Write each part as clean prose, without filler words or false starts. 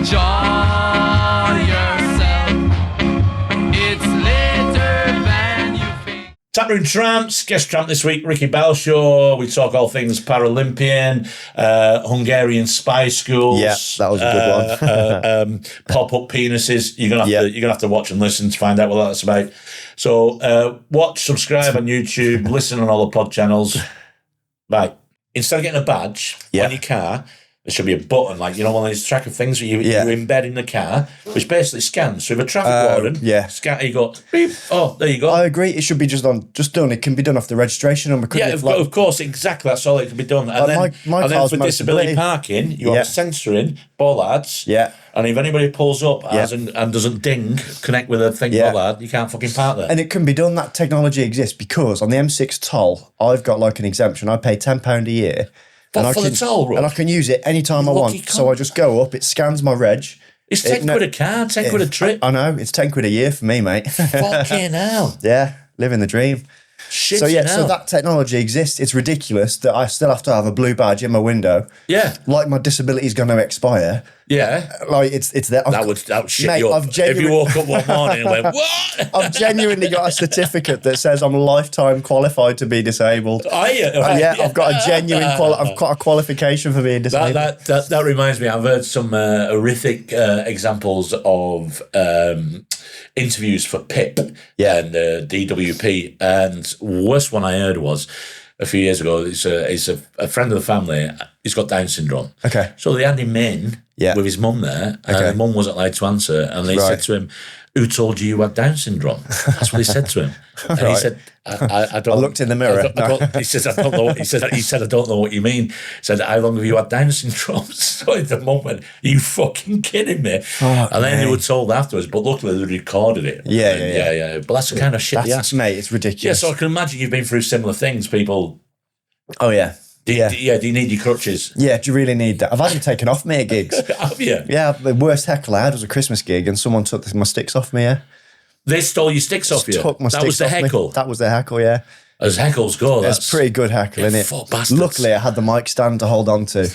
Enjoy yourself. It's later than you think. Tap Room Tramps, guest tramp this week, Ricky Balshaw. We talk all things Paralympian, Hungarian spy schools. Yeah, that was a good one. Pop-up penises. You're gonna have to watch and listen to find out what that's about. So watch, subscribe on YouTube, listen on all the pod channels. Right. Instead of getting a badge on your car, there should be a button, like, one of these tracker things where you embed in the car, which basically scans. So if a traffic warden, scan, you go, beep, oh, there you go. I agree. It should be just done. It can be done off the registration number. Yeah, of course, exactly. That's all it can be done. And then, for disability parking, you have a sensor in, bollards. Yeah. And if anybody pulls up and doesn't connect with a thing bollard, you can't fucking park there. And it can be done. That technology exists because on the M6 toll, I've got like an exemption. I pay £10 a year. The toll road? And I can use it anytime I want. So I just go up, it scans my reg. It's 10 quid a car, 10 quid a trip. I know, it's 10 quid a year for me, mate. Fucking hell. Yeah, living the dream. Shit, so that technology exists. It's ridiculous that I still have to have a blue badge in my window. Yeah. Like my disability is going to expire. Yeah. Like it's there. That would shit you up. If you woke up one morning and went, what? I've genuinely got a certificate that says I'm lifetime qualified to be disabled. Are you? Yeah, I've got a genuine I've got a qualification for being disabled. That reminds me, I've heard some horrific examples of interviews for PIP and DWP, and worst one I heard was a few years ago. He's a friend of the family. He's got Down syndrome. Okay. So they had him in with his mum there, and the mum wasn't allowed to answer, and they said to him, "Who told you had Down syndrome?" That's what he said to him. And he said, I don't. I looked in the mirror. He says, I don't know. He said, I don't know what you mean. He said, how long have you had Down syndrome? So at the moment, are you fucking kidding me? And then they were told afterwards, but luckily they recorded it. Yeah. But that's the kind of shit they ask. Mate, it's ridiculous. Yeah, so I can imagine you've been through similar things, people. Oh, yeah. Do you need your crutches? Yeah, do you really need that? I've had them taken off me at gigs. Have you? Yeah, the worst heckle I had was a Christmas gig and someone took my sticks off me, They stole your sticks off you? Took my sticks was the off heckle? Me. That was the heckle, yeah. As heckles go, It's pretty good heckle, isn't it? Fuck bastards. Luckily, I had the mic stand to hold on to,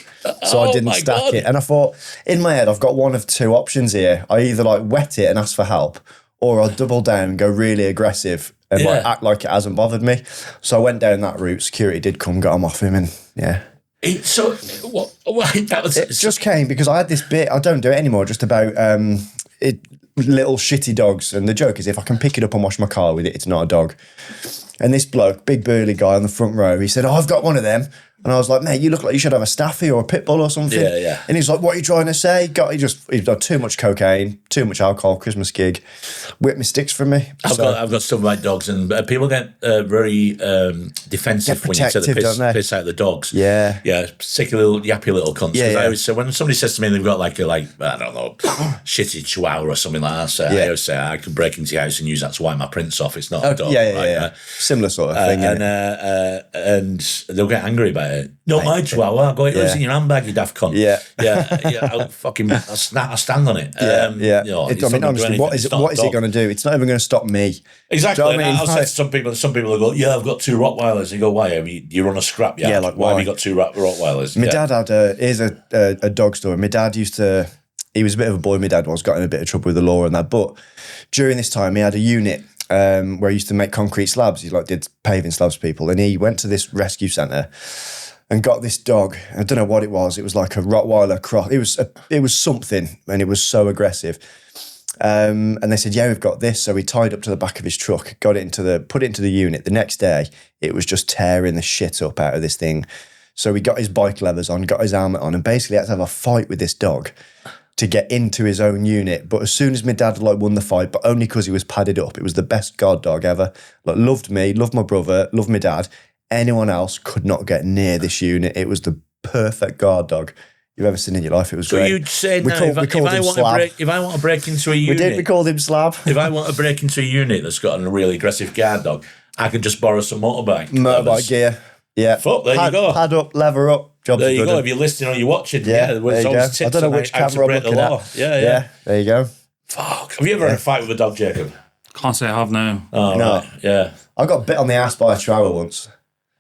so I didn't stack it. And I thought, in my head, I've got one of two options here. I either wet it and ask for help, or I'll double down and go really aggressive and act like it hasn't bothered me. So I went down that route. Security did come, got him off him, and It just came because I had this bit. I don't do it anymore. Just about little shitty dogs, and the joke is if I can pick it up and wash my car with it, it's not a dog. And this bloke, big burly guy on the front row, he said, "Oh, I've got one of them." And I was like, "Mate, you look like you should have a staffy or a pit bull or something." Yeah. And he's like, "What are you trying to say?" He's done too much cocaine, too much alcohol, Christmas gig, whipped my sticks from me. I've got stuff about dogs, and people get very defensive when you say the piss out of the dogs. Yeah, particularly little yappy little cunts. Yeah. I always say when somebody says to me they've got I don't know, shitty chihuahua or something like that, I always say I can break into your house and use that to wipe my prints off. It's not a dog. Yeah. Similar sort of thing. And they'll get angry about it. No, my chihuahua. I go, it lives in your handbag, you daft cunt. Yeah. I stand on it. Honestly, what is it going to do? It's not even going to stop me. Exactly. Do you know what I mean? I'll say to some people will go, "Yeah, I've got two Rottweilers." You go, "Why? You run a scrap yard? Yeah, why have you got two Rottweilers?" My dad had here's a dog story. My dad he was a bit of a boy, my dad got in a bit of trouble with the law and that, but during this time he had a unit where he used to make concrete slabs. He did paving slabs for people, and he went to this rescue centre and got this dog. I don't know what it was. It was like a Rottweiler cross. It was something, and it was so aggressive. And they said, "Yeah, we've got this." So he tied up to the back of his truck, put it into the unit. The next day, it was just tearing the shit up out of this thing. So he got his bike leathers on, got his helmet on, and basically had to have a fight with this dog to get into his own unit. But as soon as my dad won the fight, but only because he was padded up, it was the best guard dog ever. Loved me, loved my brother, loved my dad. Anyone else could not get near this unit. It was the perfect guard dog you've ever seen in your life. It was great. So you'd say if I want to break into a unit, we called him Slab. If I want to break into a unit that's got a really aggressive guard dog, I can just borrow some motorbike gear. Yeah. Fuck, there you go. Pad up, lever up. Job's there you go. If you're listening or you're watching, there you go. I don't know which camera I'm looking at. Yeah. There you go. Fuck. Have you ever had a fight with a dog, Jacob? Can't say I have now. Oh, no. Right. Yeah. I got bit on the ass by a chihuahua once.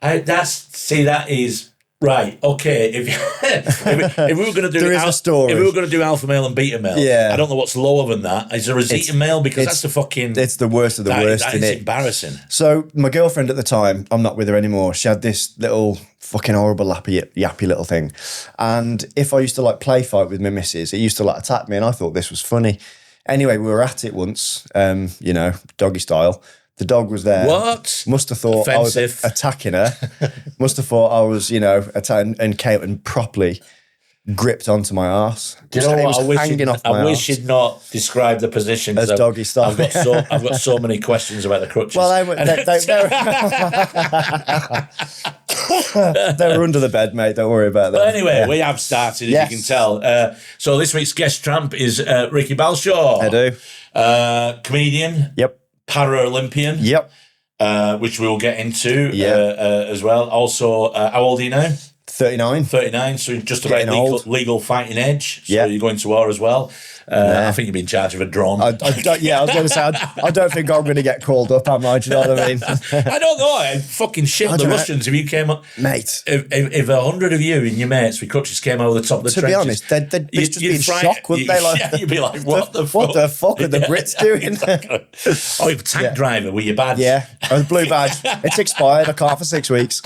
That is Right. Okay. If we were going to do There is a story. if we were going to do alpha male and beta male, I don't know what's lower than that. Is there a zeta male? Because that's the fucking. It's the worst of the worst. That isn't is it? embarrassing. So my girlfriend at the time, I'm not with her anymore. She had this little fucking horrible yappy little thing, and if I used to like play fight with my missus, it used to like attack me, and I thought this was funny. Anyway, we were at it once, doggy style. The dog was there. What? Must have thought Offensive. I was attacking her. Must have thought I was, attacking, and Caitlin properly gripped onto my arse. Do you know what? I wish arse. you'd not described the position As doggy style. I've got so many questions about the crutches. Well, they were under the bed, mate. Don't worry about that. But anyway, we have started, as you can tell. So this week's guest tramp is Ricky Balshaw. I do. Comedian. Yep. Para-Olympian. Yep. Which we'll get into as well. Also, how old are you now? 39. 39, so just about legal fighting age. So Yeah. you're going to war as well. I think you'd be in charge of a drone. I was going to say, I don't think I'm going to get called up, am I? Do you know what I mean? I don't know. I fucking shit the Russians if you came up. Mate. If 100 of you and your mates with crutches came over the top of the trenches. To be honest, they'd just be in shock, wouldn't they? Like, you'd be like, what the fuck? What the fuck are the Brits doing? Exactly. Oh, you're a tank driver with your badge. Yeah, a blue badge. It's expired. I can't for 6 weeks.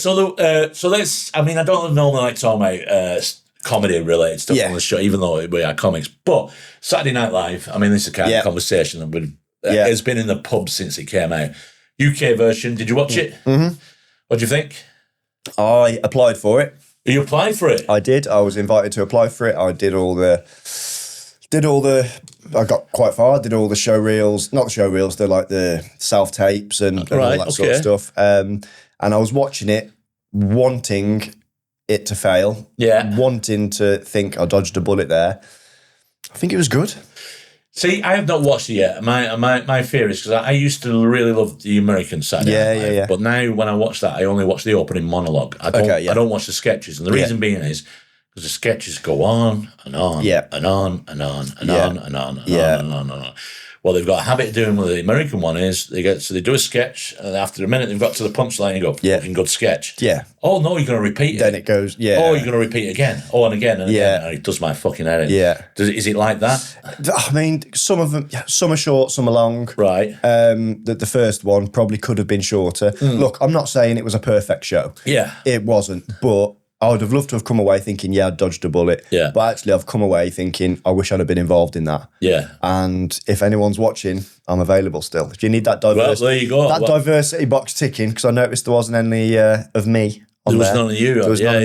So let's, I mean, I don't normally like talking about comedy related stuff on the show, even though we are comics. But Saturday Night Live, I mean, this is the kind of conversation that has been in the pub since it came out. UK version, did you watch it? Mm-hmm. What do you think? I applied for it. You applied for it? I did. I was invited to apply for it. I did all the. I got quite far. Did all the show reels, not the show reels. They're like the self tapes and all that sort of stuff. And I was watching it, wanting it to fail. Yeah. Wanting to think I dodged a bullet there. I think it was good. See, I have not watched it yet. My fear is because I used to really love the American side. Yeah. But now when I watch that, I only watch the opening monologue. I don't watch the sketches, and the reason being is because the sketches go on and on and on and on and on and on and on. What they've got a habit of doing with the American one is they do a sketch, and after a minute they've got to the punchline and go, fucking good sketch. Yeah. Oh no, you're going to repeat it. Then it goes, Oh, you're going to repeat it again. Oh, and again and again. And it does my fucking head in. Yeah. Is it like that? I mean, some of them, some are short, some are long. Right. The first one probably could have been shorter. Look, I'm not saying it was a perfect show. Yeah. It wasn't, but I would have loved to have come away thinking, I dodged a bullet. Yeah. But actually, I've come away thinking, I wish I'd have been involved in that. Yeah. And if anyone's watching, I'm available still. If you need that diversity, well, there you go. That diversity box ticking, because I noticed there wasn't any of me on there. There was none of you. There was none of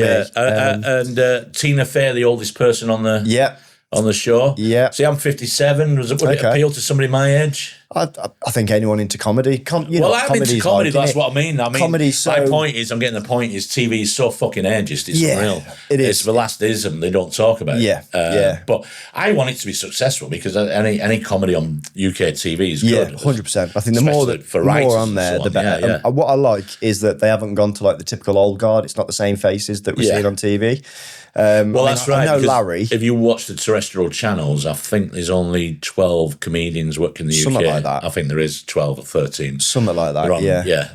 me. And Tina Fey, the oldest person on the on the show. Yeah. See, I'm 57. Would it appeal to somebody my age? I think anyone into comedy. I'm into comedy. That's what I mean. Comedy. My point is, I'm getting the point is, TV is so fucking ageist. It's unreal. It is. It's the last ism. They don't talk about it. But I want it to be successful because any comedy on UK TV is good. 100%. I think the more on there, the better. And what I like is that they haven't gone to like the typical old guard. It's not the same faces that we're seeing on TV. That's right. I know Larry. If you watch the terrestrial channels, I think there's only 12 comedians working in the UK. Something like that. I think there is 12 or 13. Something like that.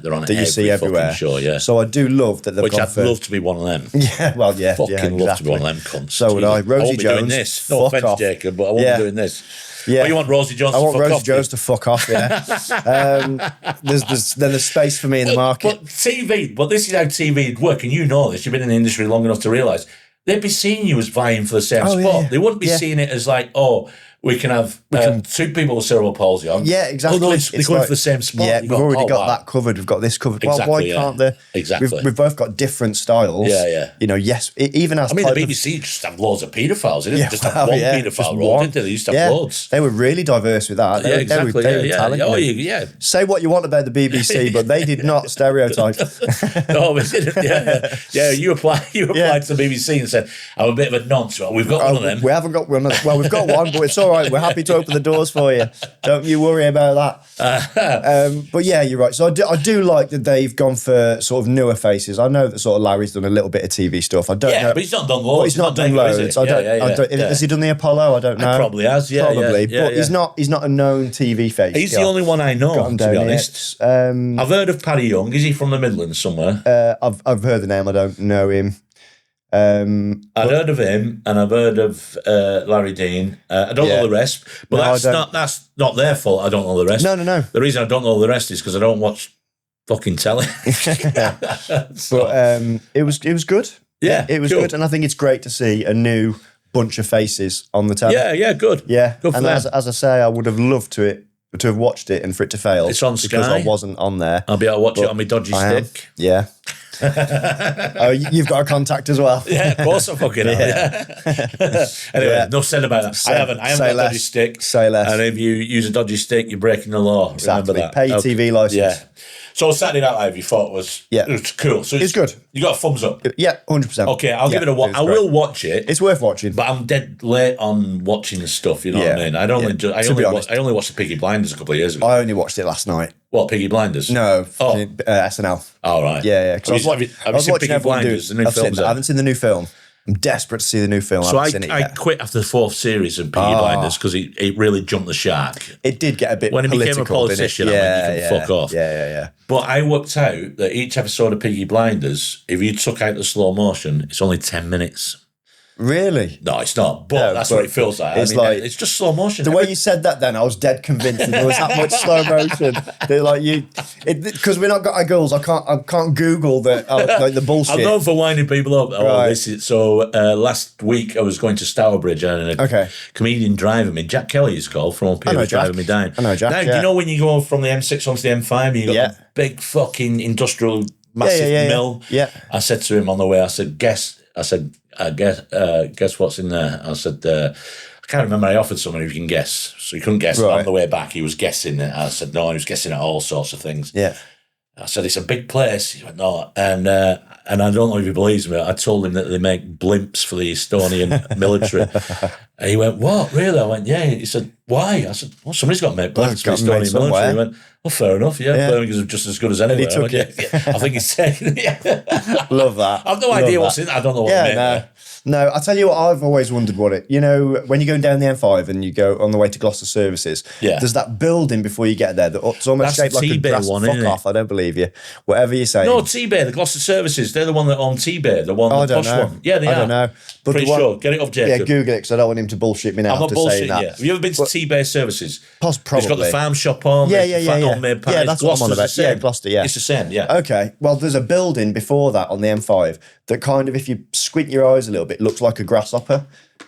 They're on that you see everywhere. Show, yeah. So I do love that they've Which I'd love to be one of them. Fucking love to be one of them cunts. So would I. Rosie I won't be Jones. Doing this. No offense, Jacob, but I won't be doing this. Yeah. You want Rosie Jones to fuck off? I want Rosie Jones to fuck off, there's space for me in the market. But TV, this is how TV would work, and you know this, you've been in the industry long enough to realise, they'd be seeing you as vying for the same spot. Yeah. They wouldn't be seeing it as like, we can have 2 people with cerebral palsy on. Yeah, exactly. Oh, no, they're going for the same spot. Yeah, we've already got that covered. We've got this covered. Exactly, why can't they? Exactly. We've both got different styles. Yeah. You know, even as the BBC just have loads of paedophiles. They didn't just have one paedophile role, did they? They used to have loads. They were really diverse with that. They were talented. Say what you want about the BBC, but they did not stereotype. No, they didn't. Yeah, you applied to the BBC and said, I'm a bit of a nonce. Well, we've got one of them. We haven't got one. Well, we've got one, but it's all all right. We're happy to open the doors for you. Don't you worry about that. But yeah, you're right. So I do like that they've gone for sort of newer faces. I know that sort of Larry's done a little bit of TV stuff. I don't know. But he's not done loads. But he's not done mega, loads. I don't. Has he done the Apollo? I don't know. Probably has. Yeah, probably. Yeah, but he's not a known TV face. He's the only one I know, to be honest. I've heard of Paddy Young. Is he from the Midlands somewhere? I've heard the name. I don't know him. I've heard of him, and I've heard of Larry Dean. I don't know the rest, but that's not their fault. I don't know the rest. No. The reason I don't know the rest is because I don't watch fucking telly. But it was good. Yeah, it was good, and I think it's great to see a new bunch of faces on the telly. Yeah, good. Yeah, good for and them. as I say, I would have loved to have watched it and for it to fail. It's on because Sky. I wasn't on there. I'll be able to watch it on my dodgy stick. Yeah. Oh, you've got a contact as well. Yeah, of course I fucking have. Anyway, enough said about that. I haven't got a dodgy stick. Say less. And if you use a dodgy stick, you're breaking the law. Exactly. Remember that. Pay your TV license. Yeah. So Saturday Night Live, you thought was cool. So it's good. You got a thumbs up. Yeah, 100%. Okay, I'll give it a watch. I will watch it. It's worth watching. But I'm dead late on watching the stuff. You know what I mean? I only watched the Piggy Blinders a couple of years ago. I only watched it last night. What, Piggy Blinders? No, SNL. Oh, right. Yeah. Have you seen Piggy Blinders? The new films? I haven't seen the new film. I'm desperate to see the new film. So I quit after the fourth series of Piggy Blinders because it really jumped the shark. It did get a bit when political. When he became a politician, I went, you can fuck off. Yeah. But I worked out that each episode of Piggy Blinders, if you took out the slow motion, it's only 10 minutes. Really? No, it's not. But that's what it feels like. It's just slow motion. The way you said that, then I was dead convinced that there was that much slow motion. They're like because we're not got girls. I can't Google the bullshit. I'm known for winding people up. Last week I was going to Stourbridge and a comedian driving me, Jack Kelly is called, from up here, was driving me down. I know Jack. Now, do you know when you go from the M6 onto the M5, you got a big fucking industrial massive mill? Yeah. I said to him on the way, I said, guess what's in there? I said, I can't remember. I offered someone if you can guess. So he couldn't guess. Right. On the way back, he was guessing it. I said, no, he was guessing at all sorts of things. Yeah. I said, it's a big place. He went, no. And I don't know if he believes me. I told him that they make blimps for the Estonian military. And he went, what? Really? I went, yeah. He said, why? I said, well, somebody's got to make blimps for the Estonian military. He went, well, fair enough. Yeah. Birmingham's just as good as anywhere. And he took it. I think he's taking it. Love that. I've no idea what's in it. I don't know what it meant. No, I tell you what, I've always wondered when you're going down the M5 and you go on the way to Gloucester Services, there's that building before you get there that's almost shaped like a grass. Fuck off, I don't believe you. Whatever you say. No, T-Bay, the Gloucester Services, they're the one that own T-Bay, the one, the posh one. Yeah, they are. I don't know. But pretty sure. Get it up, Jacob. Yeah, Google it because I don't want him to bullshit me now. I'm not bullshitting you. Have you ever been to T-Bay Services? Probably. It's got the farm shop on. Yeah. Homemade pies. Yeah, that's what I'm on about. Yeah, Gloucester, yeah. It's the same, yeah. Okay, well, there's a building before that on the M5 that kind of, if you squint your eyes a little bit, looks like a grasshopper.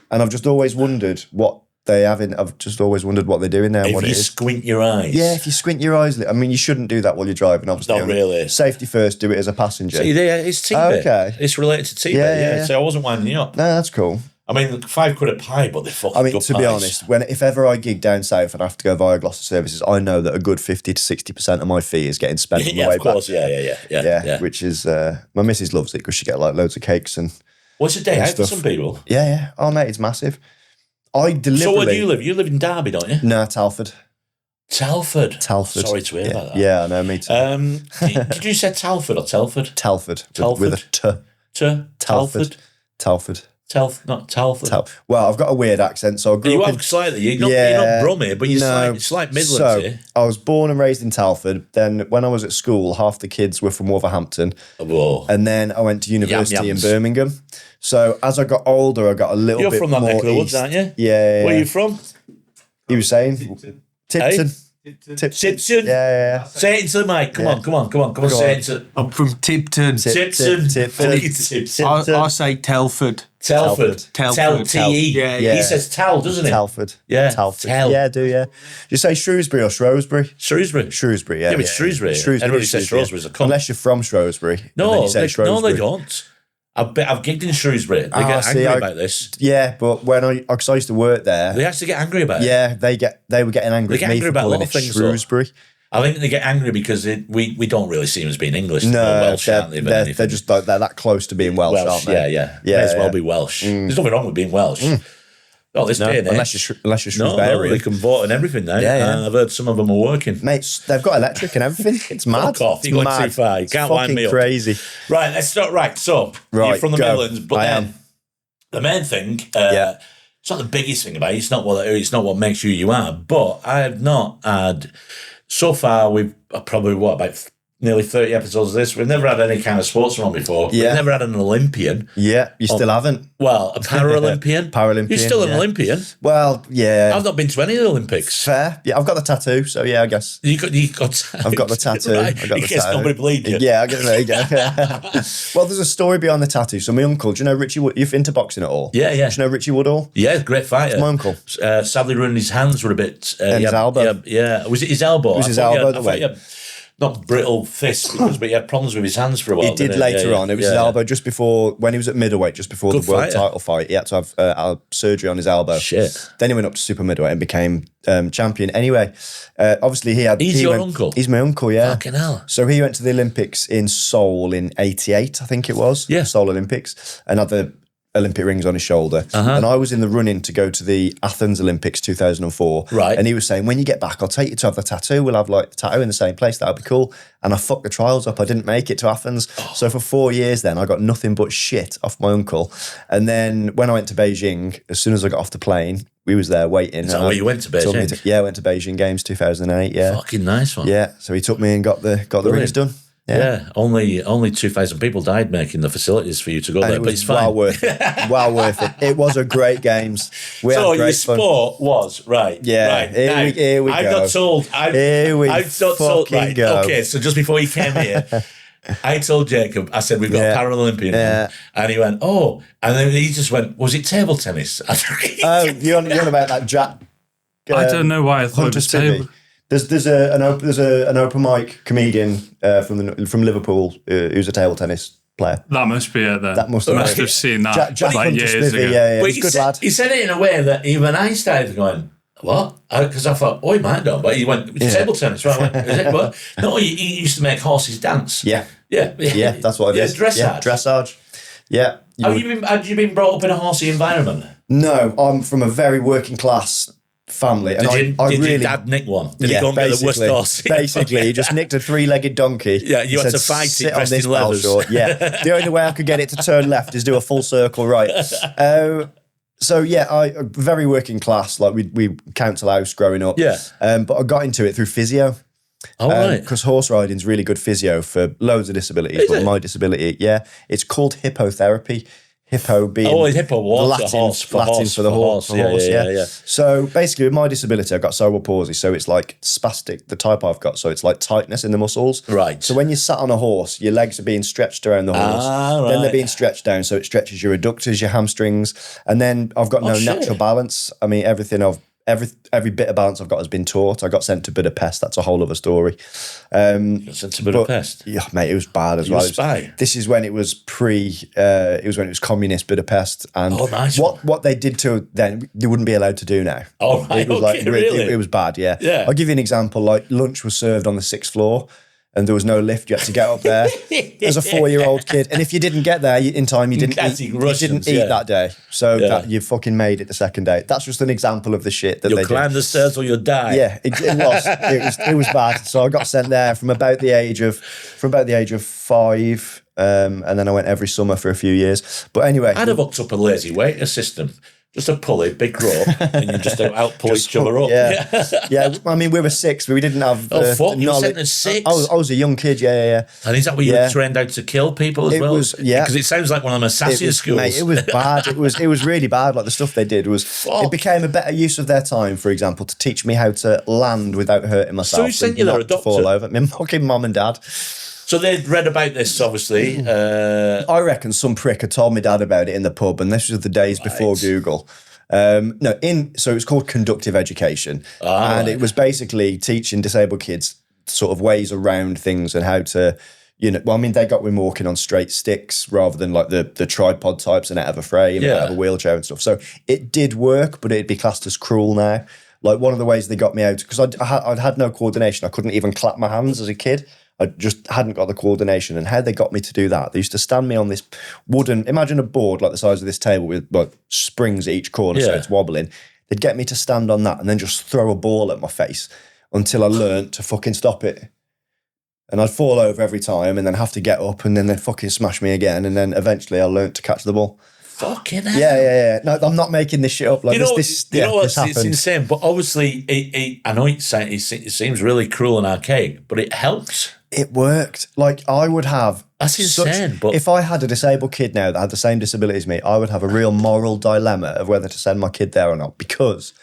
And I've just always wondered what they have in. I've just always wondered what they're doing there. If you squint your eyes. Yeah, if you squint your eyes. I mean, you shouldn't do that while you're driving, obviously. Not really. Safety first, do it as a passenger. See, it's T-Bay. Okay. It's related to T-Bay, Yeah. So I wasn't winding you up. No, that's cool. I mean, £5 a pie, but they're fucking good to be honest, if ever I gig down south and I have to go via Gloucester Services, I know that a good 50 to 60% of my fee is getting spent on the way back. Yeah. Which is, my missus loves it because she gets like loads of cakes and what's a day out for some people? Yeah. Oh, mate, it's massive. So where do you live? You live in Derby, don't you? No, Telford. Telford. Sorry to hear about that. Yeah, I know, me too. Did you say Telford or Telford? Telford. With a T. Telford. Not Telford. Well, I've got a weird accent, so I grew up slightly. You're not Brummie, but it's like Midlands. So I was born and raised in Telford. Then when I was at school, half the kids were from Wolverhampton. Whoa. And then I went to university in Birmingham. So as I got older, I got a little bit more You're from that neck of the woods, aren't you? Yeah. Where are you from? He was saying? Tipton. Tipton? Yeah. Say it into the mic. Come on, say it into... I'm from Tipton. Tipton. I say Telford. Telford. T-E. Yeah. He says Tel, doesn't he? Telford. Yeah. Telford. Tel. Yeah, I do, yeah. You say Shrewsbury or Shrewsbury? Shrewsbury, yeah. Yeah, but Shrewsbury. Everybody says Shrewsbury's a cunt. Unless you're from Shrewsbury. No, they don't. I've gigged in Shrewsbury. They get angry about this. Yeah, but because I used to work there. They actually get angry about it. Yeah, they were getting angry at me for calling it Shrewsbury. I think they get angry because we don't really see them as being English. No, Welsh, aren't they? They're just like, they're that close to being Welsh, aren't they? Yeah. May as well be Welsh. There's nothing wrong with being Welsh. Oh, this No, day and age. unless you're No, Shrewsbury. they can vote and everything now. Yeah, yeah. I've heard some of them are working. Mate, they've got electric and everything. It's mad. Fuck off, you're It's going too mad. far. You It's can't wind me fucking up. crazy. Right, let's start. Right, so you're Right, from the go. Midlands, but I then am. the main thing, Yeah. it's not the biggest thing about it. It's not what makes you are. But I have not had so far. We've probably about nearly 30 episodes of this. We've never had any kind of sportsman on before. Yeah. We've never had an Olympian. Yeah, you still haven't. Well, a Paralympian. Paralympian, You're still an yeah. Olympian. Well, yeah. I've not been to any of the Olympics. Fair. Yeah, I've got the tattoo, so yeah, I guess. You got I've got the tattoo. Right. I've got In the case tattoo. nobody believed you. Yeah, I guess there you go. Well, there's a story behind the tattoo. So my uncle, do you know Richie Wood? You're into boxing at all? Yeah, yeah. Do you know Richie Woodall? Yeah, great fighter. My uncle. Sadly ruined his hands were a bit... And his elbow. Yeah. Was it his elbow? It was his I thought he elbow, had- the I thought way. he had not brittle fists, but he had problems with his hands for a while. He did didn't later Yeah, on. It was yeah, his yeah. elbow just before, when he was at middleweight, just before Good the world fighter. title fight. He had to have surgery on his elbow. Shit. Then he went up to super middleweight and became champion. Anyway, obviously he He's your uncle? He's my uncle, yeah. Fucking hell. So he went to the Olympics in Seoul in 88, I think it was. Yeah. Seoul Olympics. And had the Olympic rings on his shoulder. And I was in the running to go to the Athens Olympics 2004. Right. And he was saying, when you get back, I'll take you to have the tattoo. We'll have like the tattoo in the same place. That'll be cool. And I fucked the trials up. I didn't make it to Athens. So for 4 years then, I got nothing but shit off my uncle. And then when I went to Beijing, as soon as I got off the plane, we was there waiting. Is that where you went to Told me Beijing? yeah, I went to Beijing Games 2008, yeah. Fucking nice one. Yeah, so he took me and got the rings done. Yeah. Only 2,000 people died making the facilities for you to go And there, it but was it's fine. well worth it. Well worth it. It was a great games. We So had your great fun. sport was right. Yeah, right. here we I've go. not told. Here we I've not told. fucking Right. go. Okay. So just before you came here, I told Jacob. I said we've got Yeah. a Paralympian, Yeah. and he went, "Oh," and then he just went, "Was it table tennis?" Oh, you're on about that Jack. I don't know why I thought it Hunter was table. Spivey. There's an open mic comedian from Liverpool who's a table tennis player. That must be it then. That must I have must been. have seen that Jack like Hunter years Spivey, ago. yeah, But he's a good lad. he said it in a way that even I started going, "What?" Because I thought, "Oh, he might know," but he went, "It's table tennis." Right? I went, "Is it?" What? No, he used to make horses dance. Yeah, Yeah. yeah, that's what it is. Dressage. Yeah, dressage. Yeah. Have you been brought up in a horsey environment? No, I'm from a very working class family, and Did I your really. dad nick one? Did he go and get the worst horse? basically, he just nicked a 3-legged donkey. Yeah, you and had to said, fight it "Sit on dressed in this leathers." Balshaw." Yeah, the only way I could get it to turn left is do a full circle right. So yeah, I very working class. Like we council house growing up. Yeah. But I got into it through physio. All right. Because horse riding's really good physio for loads of disabilities. But my disability, yeah, it's called hippotherapy. Hippo being hippo was Latin, a horse for Latin horse, for the for horse. horse. Yeah. So basically, with my disability, I've got cerebral palsy. So it's like spastic, the type I've got. So it's like tightness in the muscles. Right. So when you're sat on a horse, your legs are being stretched around the horse. Then right. they're being stretched down. So it stretches your adductors, your hamstrings. And then I've got no shit. natural balance. I mean, every bit of balance I've got has been taught. I got sent to Budapest. That's a whole other story. Sent to Budapest. Yeah, mate, it was bad as You well. were a spy? This is when it was it was when it was communist Budapest. And Oh, nice what they did to then, they wouldn't be allowed to do now. Oh, right, It was okay, really? it was bad, yeah. Yeah. I'll give you an example. Like lunch was served on the 6th floor and there was no lift. You had to get up there as a 4-year-old kid. And if you didn't get there in time, you didn't Classic eat, Russians, you didn't eat yeah. that day. So Yeah. that you fucking made it the second day. That's just an example of the shit that You'll they did. climb the stairs or you'll die. Yeah, it was. It was bad. So I got sent there from about the age of 5, and then I went every summer for a few years. But anyway, I'd have hooked up a lazy waiter system. Just a pulley, big rope, and you just out pull each other up. yeah. I mean, we were 6, but we didn't have. Oh, fuck, you were knowledge. sent at 6? I was a young kid. Yeah. And is that where you Yeah. were trained out to kill people as It well? was, yeah. Because it sounds like one of them assassin schools. Mate, it was bad. It was really bad. Like the stuff they did was. Fuck. It became a better use of their time. For example, to teach me how to land without hurting myself. who sent and you there, not a to doctor? fall over. My fucking mum and dad. So they'd read about this, obviously. I reckon some prick had told my dad about it in the pub, and this was the days before Google. So it's called conductive education, and it was basically teaching disabled kids sort of ways around things and how to, they got women walking on straight sticks rather than like the tripod types and out of a frame, out of a wheelchair and stuff. So it did work, but it'd be classed as cruel now. Like one of the ways they got me out, because I'd had no coordination. I couldn't even clap my hands as a kid. I just hadn't got the coordination. And how they got me to do that, they used to stand me on this wooden, imagine a board like the size of this table with like springs at each corner so it's wobbling. They'd get me to stand on that and then just throw a ball at my face until I learned to fucking stop it. And I'd fall over every time and then have to get up and then they'd fucking smash me again. And then eventually I learned to catch the ball. Fucking hell. Yeah. No, I'm not making this shit up. Like this happened. It's insane. But obviously, I know it seems really cruel and archaic, but it helps. It worked. Like I would have. That's insane. But if I had a disabled kid now that had the same disability as me, I would have a real moral dilemma of whether to send my kid there or not because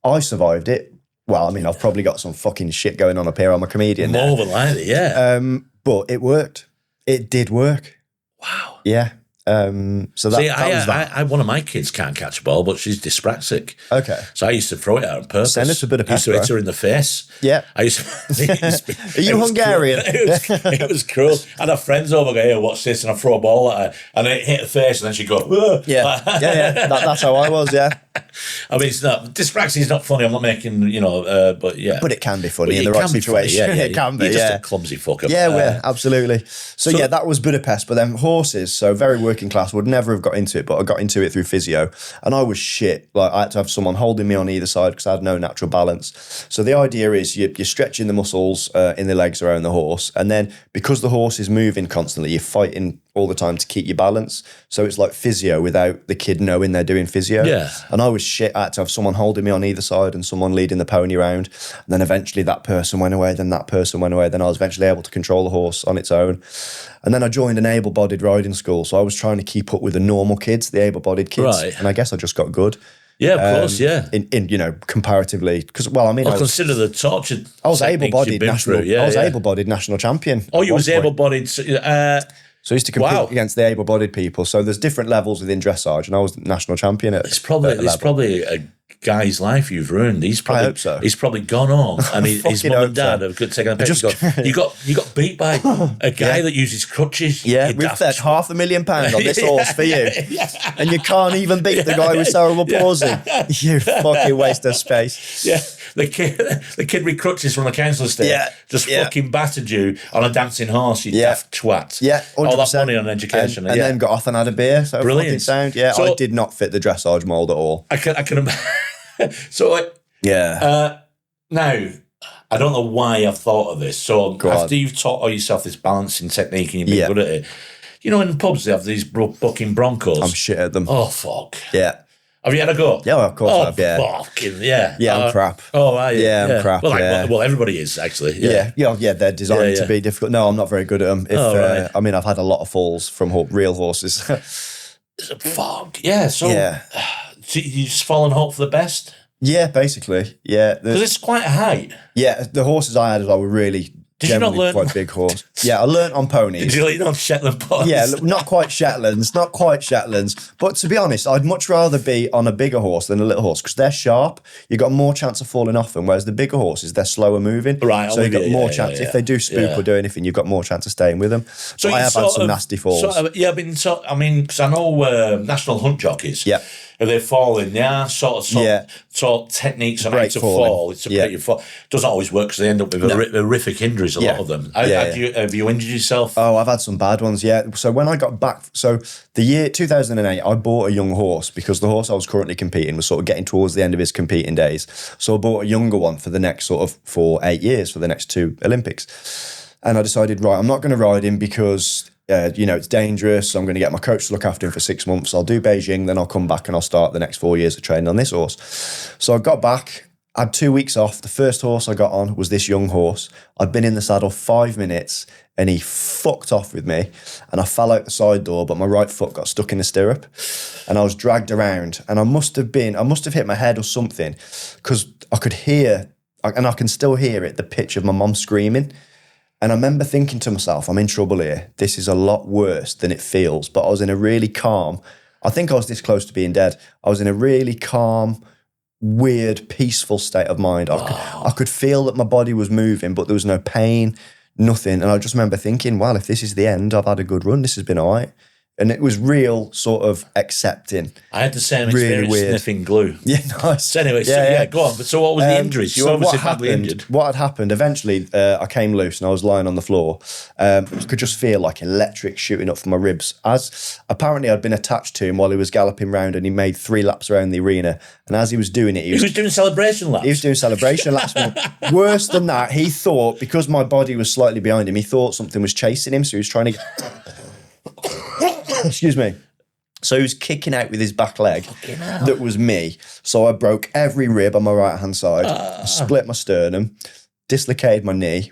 I survived it. Well, I mean, I've probably got some fucking shit going on up here. I'm a comedian now. More than likely, yeah. But it worked. It did work. Wow. Yeah. So that was that. One of my kids can't catch a ball, but she's dyspraxic. Okay. So I used to throw it at her on purpose. Send us a bit of I used to hit her in the face. Yeah. I used to, Are you Hungarian? It was cruel. I had friends over go, here, watch this, and I throw a ball at her, and it hit her face, and then she'd go, ugh. Yeah. That's how I was, yeah. I mean, it's not, dyspraxia is not funny. I'm not making, but yeah. But it can be funny in the right situation. Funny, yeah. It can be, You're just a clumsy fucker. Yeah, absolutely. So yeah, that was Budapest. But then horses, so very working class, would never have got into it, but I got into it through physio. And I was shit. Like I had to have someone holding me on either side because I had no natural balance. So the idea is you're stretching the muscles in the legs around the horse. And then because the horse is moving constantly, you're fighting all the time to keep your balance. So it's like physio without the kid knowing they're doing physio. Yeah. And I was shit. I had to have someone holding me on either side and someone leading the pony around. And then eventually that person went away, then that person went away. Then I was eventually able to control the horse on its own. And then I joined an able-bodied riding school. So I was trying to keep up with the normal kids, the able-bodied kids. Right. And I guess I just got good. Yeah, of course, yeah. In comparatively, because I consider the torture. I was able-bodied national. I was able-bodied national champion. Oh, you was able-bodied. So I used to compete against the able-bodied people. So there's different levels within dressage, and I was national champion at. It's probably a guy's life you've ruined. I hope so. He's probably gone home, and his mum and dad have taken a picture. You got beat by a guy that uses crutches. Yeah, we've bet £500,000 on this horse for you, and you can't even beat the guy with cerebral palsy. You fucking waste of space. Yeah, the kid with crutches from the council estate just fucking battered you on a dancing horse. You daft twat. Yeah, 100%. All that money on education, and then got off and had a beer. So brilliant fucking sound. Yeah, so, I did not fit the dressage mould at all. I can imagine. So, now, I don't know why I've thought of this. So, after you've taught yourself this balancing technique and you've been good at it, in pubs they have these bucking Broncos. I'm shit at them. Oh, fuck. Yeah. Have you had a go? Yeah, well, of course I have, yeah. Fucking, yeah. Yeah, I'm crap. Oh, are you? Yeah, I'm crap, Well, everybody is, actually. Yeah, they're designed to be difficult. No, I'm not very good at them. I mean, I've had a lot of falls from real horses. Fuck. Yeah, so... Yeah. So you just fall and hope for the best? Yeah, basically. Yeah. Because it's quite a height. Yeah, the horses I had as well were really generally quite big horse. Yeah, I learnt on ponies. Did you learn on Shetland ponies? Yeah, not quite Shetlands. But to be honest, I'd much rather be on a bigger horse than a little horse because they're sharp. You've got more chance of falling off them, whereas the bigger horses, they're slower moving. Right. So you've got more chance. If they do spook or do anything, you've got more chance of staying with them. So I have had some nasty falls. Because I know national hunt jockeys. Yeah. If they're falling, sort of techniques on how to fall. It's a pretty fall. Doesn't always work because they end up with horrific injuries. A lot of them. Have you injured yourself? Oh, I've had some bad ones. Yeah. So when I got back, the year 2008, I bought a young horse because the horse I was currently competing was sort of getting towards the end of his competing days. So I bought a younger one for the next for 8 years for the next 2 Olympics, and I decided I'm not going to ride him because. It's dangerous. So I'm going to get my coach to look after him for 6 months. I'll do Beijing, then I'll come back and I'll start the next 4 years of training on this horse. So I got back, had 2 weeks off. The first horse I got on was this young horse. I'd been in the saddle 5 minutes and he fucked off with me and I fell out the side door, but my right foot got stuck in the stirrup and I was dragged around and I must have hit my head or something because I could hear, and I can still hear it, the pitch of my mum screaming. And I remember thinking to myself, I'm in trouble here. This is a lot worse than it feels. But I was in a really calm, I think I was this close to being dead. I was in a really calm, weird, peaceful state of mind. I could feel that my body was moving, but there was no pain, nothing. And I just remember thinking, well, if this is the end, I've had a good run. This has been all right. And it was real sort of accepting. I had the same Really experience weird. sniffing glue. Yeah, nice. So anyway, go on. But so what was the injuries? You So obviously badly injured. what had happened, eventually I came loose and I was lying on the floor. I could just feel like electric shooting up from my ribs. As apparently I'd been attached to him while he was galloping round, and he made 3 laps around the arena. And as he was doing it, He was doing celebration laps. He was doing celebration laps. Worse than that, he thought, because my body was slightly behind him, he thought something was chasing him, so he was trying to... Excuse me. So he was kicking out with his back leg. That was me. So I broke every rib on my right-hand side, I split my sternum, dislocated my knee,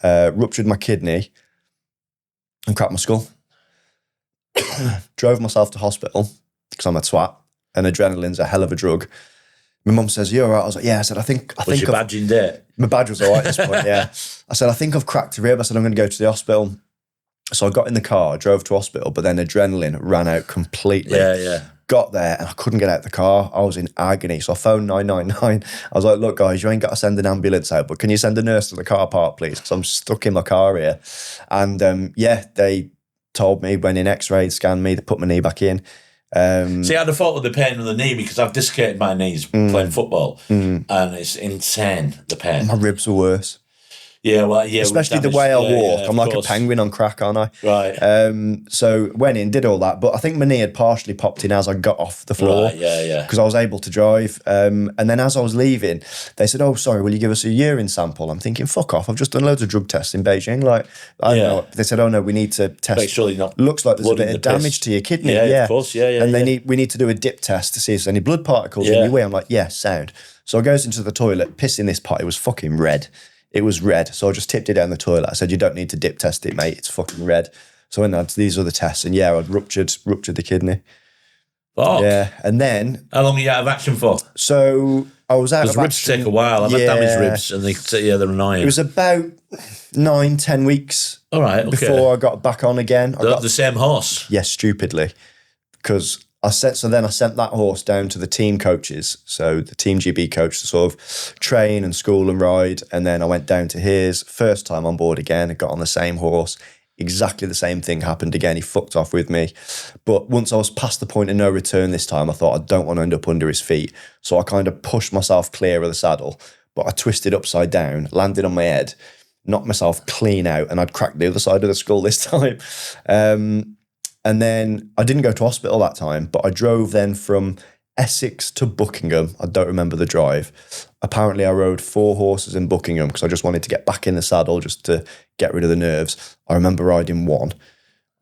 ruptured my kidney, and cracked my skull. Drove myself to hospital because I'm a twat, and adrenaline's a hell of a drug. My mum says, "You're all right?" I was like, "Yeah." I said, I think Was your badge in there? My badge was all right at this point, yeah. I said, "I think I've cracked a rib." I said, "I'm going to go to the hospital." So I got in the car, drove to hospital, but then adrenaline ran out completely. Yeah. Got there and I couldn't get out the car. I was in agony. So I phoned 999. I was like, "Look, guys, you ain't got to send an ambulance out, but can you send a nurse to the car park, please? Because I'm stuck in my car here." And they told me, went in x-rayed, scanned me, they put my knee back in. See, I'd have thought with the pain in the knee because I've dislocated my knees playing football, and it's insane, the pain. My ribs were worse. Yeah, well, yeah. Especially the way I walk. I'm like course. a penguin on crack, aren't I? Right. So went in, did all that. But I think my knee had partially popped in as I got off the floor. Right, yeah. Because I was able to drive. And then as I was leaving, they said, "Oh, sorry, will you give us a urine sample?" I'm thinking, fuck off. I've just done loads of drug tests in Beijing. Like, I don't know. They said, "Oh, no, we need to test." Make sure you're not Looks like there's a blood in bit of the piss. damage to your kidney. Yeah, of course. Yeah. And we need to do a dip test to see if there's any blood particles in your wee. I'm like, yeah, sound. So I goes into the toilet, piss in this pot. It was fucking red. It was red. So I just tipped it down the toilet. I said, "You don't need to dip test it, mate. It's fucking red." So I went on to these other tests, and yeah, I'd ruptured the kidney. Fuck. Yeah. And then, How long are you out of action for? so I was out Because of ribs action. take a while. I've had damaged ribs, and they're annoying. It was about 9-10 weeks all right. Okay. before I got back on again. I got the same horse. Yes, stupidly, because then I sent that horse down to the team coaches, so the team GB coach to sort of train and school and ride, and then I went down to his first time on board again. I got on the same horse. Exactly the same thing happened again. He fucked off with me. But once I was past the point of no return this time, I thought I don't want to end up under his feet. So I kind of pushed myself clear of the saddle, but I twisted upside down, landed on my head, knocked myself clean out, and I'd cracked the other side of the skull this time. And then I didn't go to hospital that time, but I drove then from Essex to Buckingham. I don't remember the drive. Apparently I rode 4 horses in Buckingham because I just wanted to get back in the saddle just to get rid of the nerves. I remember riding 1.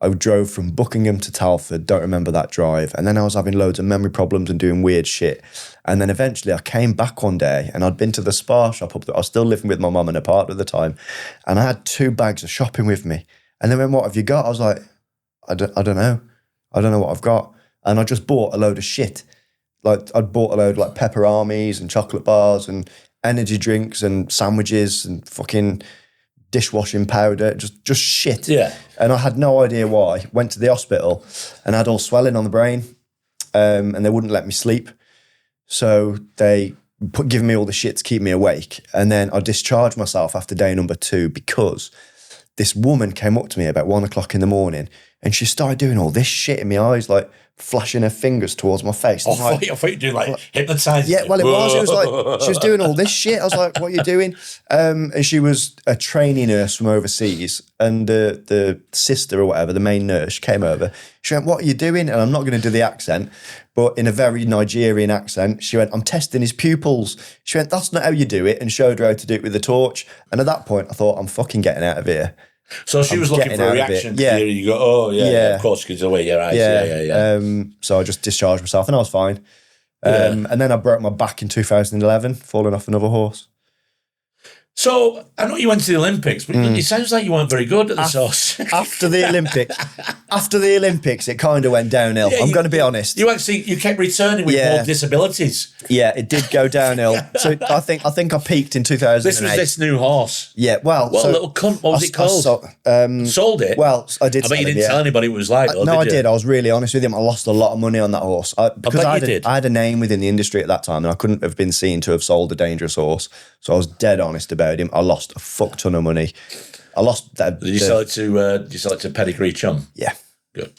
I drove from Buckingham to Talford, don't remember that drive. And then I was having loads of memory problems and doing weird shit. And then eventually I came back one day and I'd been to the spa shop up there. I was still living with my mum and a partner at the time. And I had 2 bags of shopping with me. And they went, "What have you got?" I was like, I don't know. I don't know what I've got. And I just bought a load of shit. Like I'd bought a load of like pepper armies and chocolate bars and energy drinks and sandwiches and fucking dishwashing powder, just shit. Yeah. And I had no idea why. Went to the hospital and had all swelling on the brain, and they wouldn't let me sleep. So they given me all the shit to keep me awake. And then I discharged myself after day number 2 because this woman came up to me about 1 o'clock in the morning and she started doing all this shit in my eyes, like flashing her fingers towards my face. I thought you were doing like hypnotising. Yeah, well, it was. It was like she was doing all this shit. I was like, "What are you doing?" And she was a trainee nurse from overseas, and the sister or whatever, the main nurse, came over. She went, "What are you doing?" And I'm not going to do the accent, but in a very Nigerian accent, she went, "I'm testing his pupils." She went, "That's not how you do it," and showed her how to do it with the torch. And at that point, I thought, I'm fucking getting out of here. So she was looking for a reaction. Yeah. You go, "Oh, yeah, of course, because the way your eyes. Yeah. So I just discharged myself and I was fine. And then I broke my back in 2011, falling off another horse. So I know you went to the Olympics, but it sounds like you weren't very good at the sauce. After the Olympics, it kind of went downhill. I'm going to be honest. You kept returning with more disabilities. Yeah, it did go downhill. So I think I peaked in 2008. This was this new horse. Yeah, well, What little cunt? What was it called? Sold it. Well, I did. I bet you didn't tell anybody what it was like. Though, No, I you? did. I was really honest with him. I lost a lot of money on that horse because I had a name within the industry at that time, and I couldn't have been seen to have sold a dangerous horse. So I was dead honest about him. I lost a fuck ton of money. I lost that. Did you sell it to Pedigree Chum? Yeah. Good.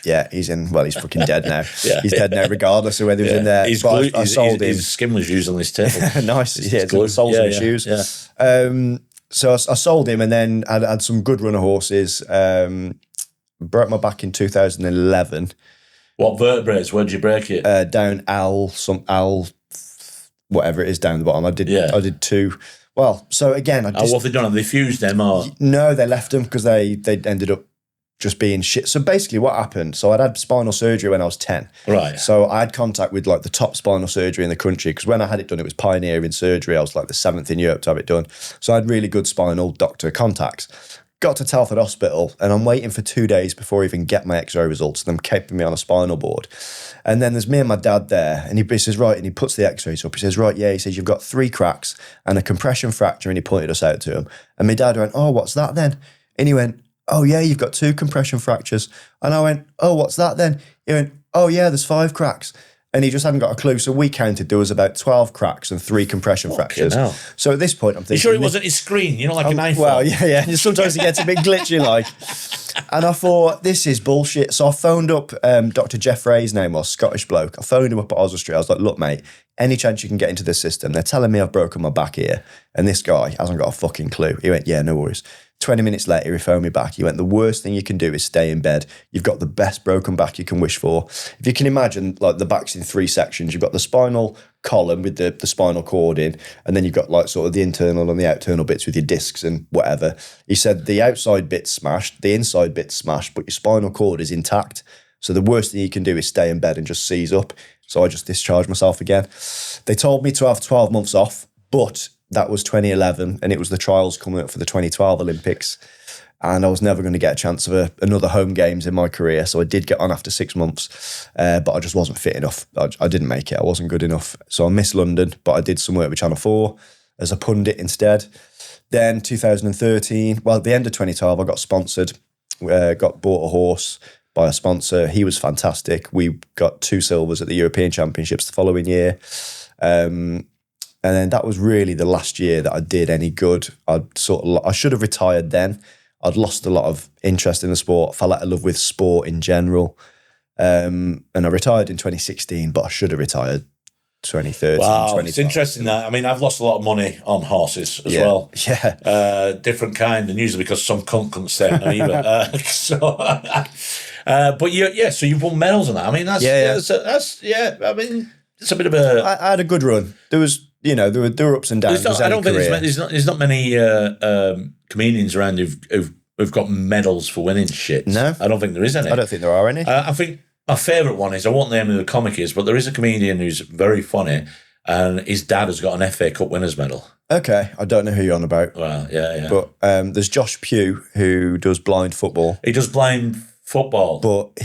Yeah. He's fucking dead now. Yeah. He's dead now, regardless of whether he was in there. His, But I sold him. his skin was used on his table. Nice. His Yeah, it's the soles of his shoes. Yeah. So I sold him, and then I had some good runner horses. Broke my back in 2011. What vertebrae? Where'd you break it? Down whatever it is down the bottom. I did 2. Well, so again, What have they done? Have they fused them or? No, they left them because they ended up just being shit. So basically what happened, so I'd had spinal surgery when I was 10. Right. So I had contact with like the top spinal surgery in the country, because when I had it done, it was pioneering surgery. I was like the 7th in Europe to have it done. So I had really good spinal doctor contacts. Got to Telford Hospital, and I'm waiting for 2 days before I even get my X-ray results, them keeping me on a spinal board. And then there's me and my dad there, and he says, right, and he puts the X-rays up. He says, right, yeah, he says, you've got 3 cracks and a compression fracture, and he pointed us out to him. And my dad went, oh, what's that then? And he went, oh yeah, you've got 2 compression fractures. And I went, oh, what's that then? He went, oh yeah, there's 5 cracks. And he just hadn't got a clue. So we counted, there was about 12 cracks and 3 compression fractures. Hell. So at this point, I'm thinking... You sure it wasn't his screen? You know, like an iPhone? Well, yeah. Sometimes it gets a bit glitchy, like. And I thought, this is bullshit. So I phoned up Dr. Jeff Ray's name was, Scottish bloke. I phoned him up at Oswald Street. I was like, look, mate, any chance you can get into this system? They're telling me I've broken my back here. And this guy hasn't got a fucking clue. He went, yeah, no worries. 20 minutes later, he phoned me back. He went, the worst thing you can do is stay in bed. You've got the best broken back you can wish for. If you can imagine, like, the back's in 3 sections. You've got the spinal column with the spinal cord in, and then you've got, like, sort of the internal and the external bits with your discs and whatever. He said the outside bit's smashed, the inside bit's smashed, but your spinal cord is intact. So the worst thing you can do is stay in bed and just seize up. So I just discharged myself again. They told me to have 12 months off, but that was 2011, and it was the trials coming up for the 2012 Olympics. And I was never going to get a chance of another home games in my career. So I did get on after 6 months, but I just wasn't fit enough. I didn't make it. I wasn't good enough. So I missed London, but I did some work with Channel 4 as a pundit instead. Then 2013, well, at the end of 2012, I got sponsored, bought a horse by a sponsor. He was fantastic. We got 2 silvers at the European Championships the following year. And then that was really the last year that I did any good. I should have retired then. I'd lost a lot of interest in the sport, fell out of love with sport in general. And I retired in 2016, but I should have retired 2013. Wow, it's interesting that. I mean, I've lost a lot of money on horses as well. Yeah. Different kind, and usually because some cunt couldn't stay on them either. But so you've won medals on that. I mean, that's I mean, it's a bit of a... I had a good run. There was... there were ups and downs. I don't think there's not many comedians around who've got medals for winning shit. No, I don't think there is any. I don't think there are any. I think my favourite one is, I won't name who the comic is, but there is a comedian who's very funny, and his dad has got an FA Cup winners medal. Okay, I don't know who you're on about. Well, yeah. But there's Josh Pugh, who does blind football. He does blind football, but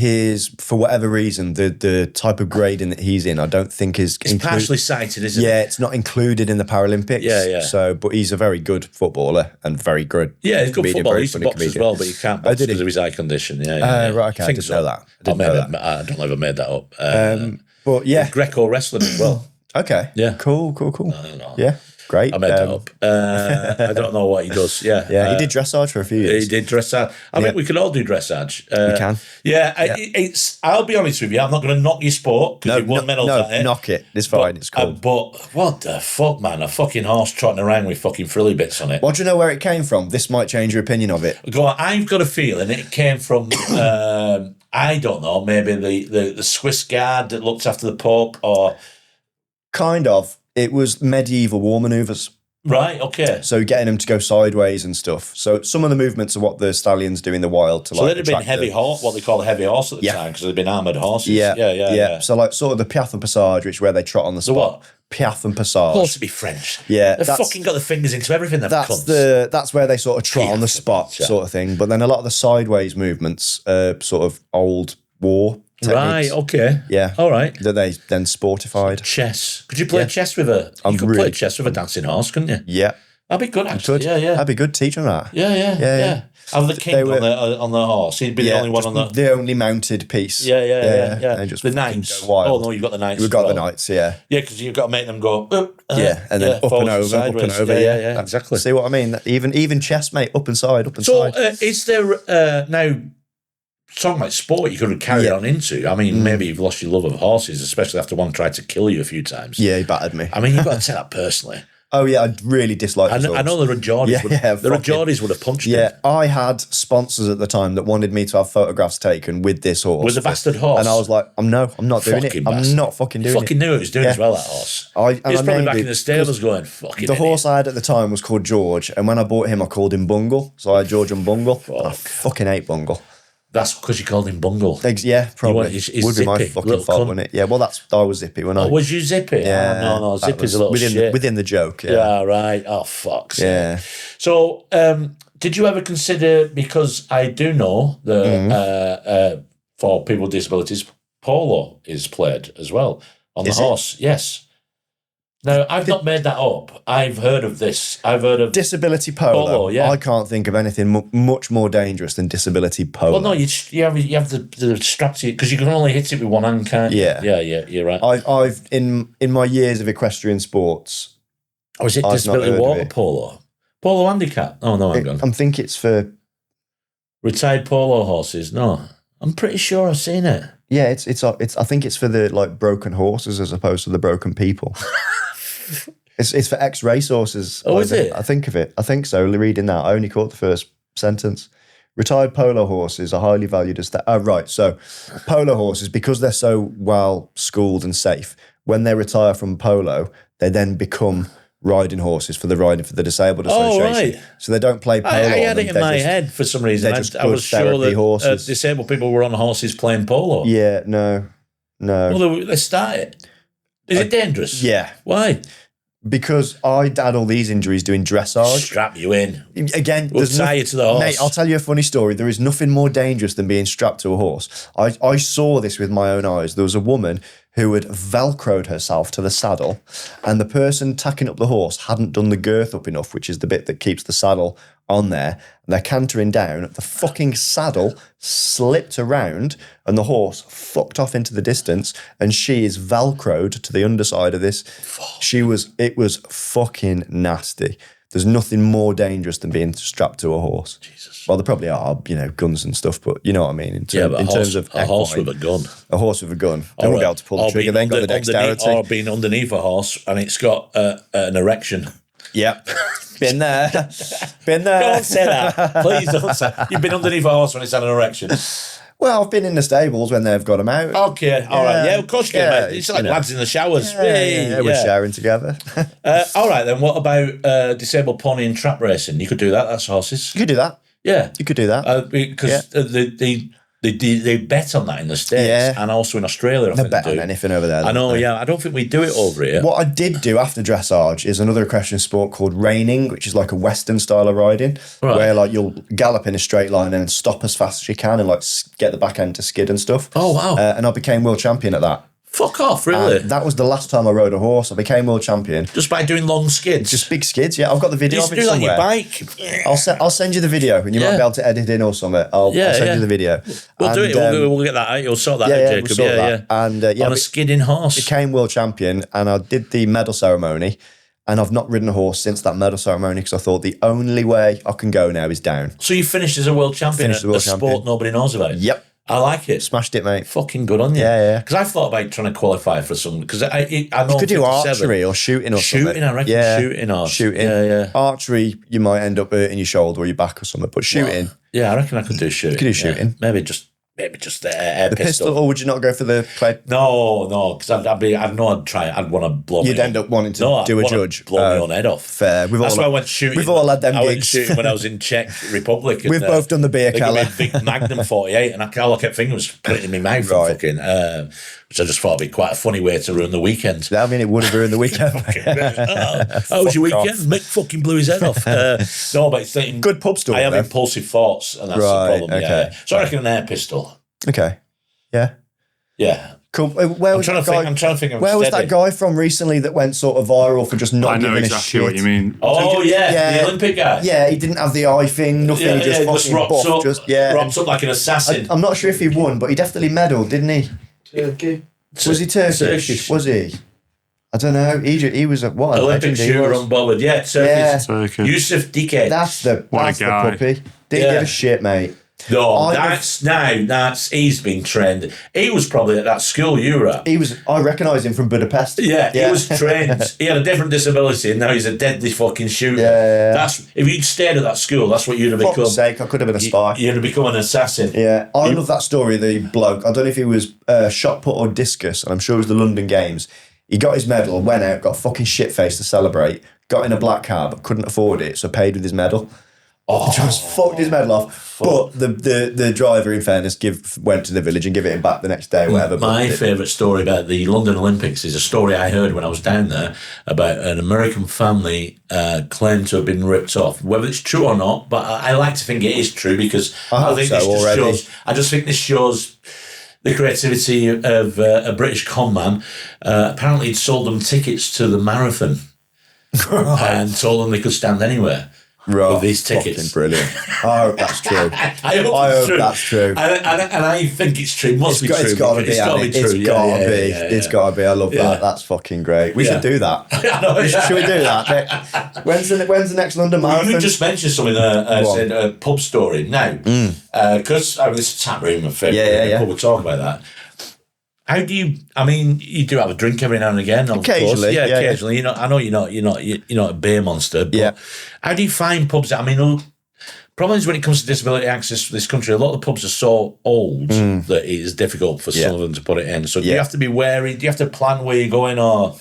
for whatever reason, the type of grading that he's in, I don't think is partially sighted, isn't it? Yeah, it's not included in the Paralympics. Yeah. So, but he's a very good footballer and very good. Yeah, he's good comedian, football. very He's a funny box as comedian. well, but he can't box because of his eye condition. Yeah. Right, okay, I didn't know that. I don't know if I made that up. But yeah, Greco wrestling as well. Okay. Yeah. Cool. I don't know. Yeah. Great. I made that up. I don't know what he does. Yeah. He did dressage for a few years. He did dressage. I think we could all do dressage. We can. Yeah. It's. I'll be honest with you. I'm not going to knock your sport because you've won medals at it. Knock it. It's fine. It's cool. But what the fuck, man? A fucking horse trotting around with fucking frilly bits on it. Well, do you know where it came from? This might change your opinion of it. Go on. I've got a feeling it came from. I don't know. Maybe the Swiss guard that looks after the Pope, or kind of. It was medieval war manoeuvres. Right, okay. So getting them to go sideways and stuff. So some of the movements are what the stallions do in the wild to so they'd have been heavy horse, what they call a heavy horse at the time, because they'd been armoured horses. Yeah. So like sort of the piaffe and passage, which is where they trot on the spot. What? Piaffe and passage. Of course, to be French. Yeah, they've fucking got the fingers into everything. That's where they sort of trot on the spot, sort of thing. But then a lot of the sideways movements, sort of old war techniques. Right, okay. Yeah. All right. That they then sportified. Chess. Could you play chess with a... You could play chess with a dancing horse, couldn't you? Yeah. That'd be good, actually. Yeah. That'd be good teaching that. Yeah. Have the king on the horse. He'd be the only one on the... The only mounted piece. Yeah. And just the knights. Wild. Oh, no, you've got the knights. We've got the knights, yeah. Yeah, because you've got to make them go... and then up and over, sideways. up and over. Yeah, exactly. See what I mean? Even chess, mate, up and side, up and side. So, is there now... talking about sport you could have carried on into. I mean, maybe you've lost your love of horses, especially after one tried to kill you a few times. Yeah, he battered me. I mean, you've got to take that personally. Oh yeah, I really disliked his horse. I know the Geordies would have punched him. Yeah, I had sponsors at the time that wanted me to have photographs taken with this horse. With the bastard horse? And I was like, I'm not doing Fucking it. bastard. I'm not fucking doing it. He fucking knew what he was doing as well, that horse. He was probably back in the stables going, fucking The horse I had at the time was called George, and when I bought him, I called him Bungle. So I had George and Bungle. I fucking hate Bungle. That's because you called him Bungle. Yeah, probably. He's would be my zippy, fucking fault, wouldn't it? Yeah, well, I was zippy, wasn't I? Oh, was you zippy? Yeah. Oh, no, zippy's a little shit. Within the joke, yeah. Yeah, right. Oh, fuck. Yeah. So, did you ever consider, because I do know that for people with disabilities, polo is played as well on the horse. Yes. Now, I've not made that up. I've heard of this. I've heard of disability polo. Yeah. I can't think of anything much more dangerous than disability polo. Well, no, you have the strap to you because you can only hit it with one hand, can't you? Yeah. Yeah, you're right. I've in my years of equestrian sports. Or is it disability water polo? Polo handicap? Oh no, hang on. I think it's for retired polo horses. No, I'm pretty sure I've seen it. Yeah, it's. I think it's for the broken horses as opposed to the broken people. It's for ex-race horses. Oh, is it? I think of it. I think so. Reading that, I only caught the first sentence. Retired polo horses are highly valued as that. Oh, right. So, polo horses, because they're so well schooled and safe, when they retire from polo, they then become riding horses for the Disabled Association. Oh, right. So they don't play polo. I had it in my head for some reason. I was sure that disabled people were on horses playing polo. Yeah, no. Well, they started. Is it dangerous? Yeah. Why? Because I'd had all these injuries doing dressage. Strap you in. Again, we'll tie you to the horse. Mate, I'll tell you a funny story. There is nothing more dangerous than being strapped to a horse. I saw this with my own eyes. There was a woman who had velcroed herself to the saddle, and the person tacking up the horse hadn't done the girth up enough, which is the bit that keeps the saddle on there. And they're cantering down. The fucking saddle slipped around, and the horse fucked off into the distance, and she is velcroed to the underside of this. It was fucking nasty. There's nothing more dangerous than being strapped to a horse. Jesus. Well, there probably are, guns and stuff, but you know what I mean. In terms of a horse with a gun. A horse with a gun. They won't be able to pull the trigger. They ain't got the dexterity. Or being underneath a horse and it's got an erection. Yep. Been there. Don't say that. Please don't say that. You've been underneath a horse when it's had an erection. Well, I've been in the stables when they've got them out. Okay, all right. Yeah, of course you can, mate. It's like lads in the showers. Yeah, we're showering together. All right, then what about disabled pony and trap racing? You could do that. That's horses. You could do that. Yeah. You could do that. Because they bet on that in the States and also in Australia. They bet on anything over there. I know, yeah. I don't think we do it over here. What I did do after dressage is another equestrian sport called reining, which is like a Western style of riding, where you'll gallop in a straight line and stop as fast as you can and get the back end to skid and stuff. Oh, wow. And I became world champion at that. Fuck off, really? That was the last time I rode a horse. I became world champion. Just by doing long skids? Just big skids, yeah. I've got the video of it somewhere. You do that on your bike? I'll send you the video and you might be able to edit in or something. I'll send you the video. We'll do it. We'll get that out. You'll sort that out, Jacob. We'll sort that. And, on a skidding horse. Became world champion and I did the medal ceremony and I've not ridden a horse since that medal ceremony because I thought the only way I can go now is down. So you finished as a world champion at a sport nobody knows about? Yep. I like it. Smashed it, mate. Fucking good on you. Yeah. Because I've thought about trying to qualify for some. Because I know you could do archery or shooting or something. Shooting, I reckon. Shooting. Yeah. Archery, you might end up hurting your shoulder or your back or something. But shooting. Well, yeah, I reckon I could do shooting. You could do shooting. Yeah. Maybe just the air pistol. Or would you not go for the clay? No, because I'd know I'd try. I'd want to blow. You'd end up wanting to do a judge. Blow my own head off. Fair. That's why I went shooting. We've all had them gigs. I went shooting when I was in Czech Republic. We've both done the beer keller. Big Magnum 48, and all I kept thinking was putting it in my mouth. Right. Fucking, which I just thought would be quite a funny way to ruin the weekend. I mean, it would have ruined the weekend. How was your weekend? Mick fucking blew his head off. No, but it's good pub story. I have impulsive thoughts, and that's the problem. Okay. Yeah. So I reckon an air pistol. Okay. Yeah. Cool. Where was that guy? Where was that guy from recently that went sort of viral for just not giving a shit? I know exactly what you mean. Oh yeah, the Olympic guy. Yeah, he didn't have the eye thing. Nothing. He just fucking rocked up like an assassin. I'm not sure if he won, but he definitely medalled, didn't he? Turkey. Was he Turkish? Was he? I don't know. He was at what? Olympic shooter unbothered. Yeah, Turkish. Yusuf Dike. That's the puppy. Didn't give a shit, mate. No, he's been trained. He was probably at that school you were at. I recognised him from Budapest. Yeah, he was trained. He had a different disability, and now he's a deadly fucking shooter. Yeah. If you'd stayed at that school, that's what you'd have become. For fuck's sake, I could have been a spy. You'd have become an assassin. Yeah, I love that story. The bloke, I don't know if he was shot put or discus, and I'm sure it was the London Games. He got his medal, went out, got fucking shit faced to celebrate, got in a black cab, couldn't afford it, so paid with his medal. Just fucked his medal off. But the driver, in fairness, went to the village and gave it him back the next day, whatever. My favourite story about the London Olympics is a story I heard when I was down there about an American family claimed to have been ripped off. Whether it's true or not, but I like to think it is true because I think this shows the creativity of a British con man. Apparently he'd sold them tickets to the marathon and told them they could stand anywhere. Right, with these tickets. Brilliant. I hope that's true. I hope that's true. And I think it's true. It's got to be true. It's got to be. I love that. That's fucking great. We should do that. Should we do that? When's the next London Marathon? You just mentioned something said a pub story. Now, because this is Tap Room, my favourite pub, we'll talk about that. How do you? I mean, you do have a drink every now and again. Occasionally, of course. Occasionally. Yeah. I know you're not a beer monster. But how do you find pubs? I mean, problem is when it comes to disability access for this country, a lot of the pubs are so old that it is difficult for some of them to put it in. So do you have to be wary? Do you have to plan where you're going or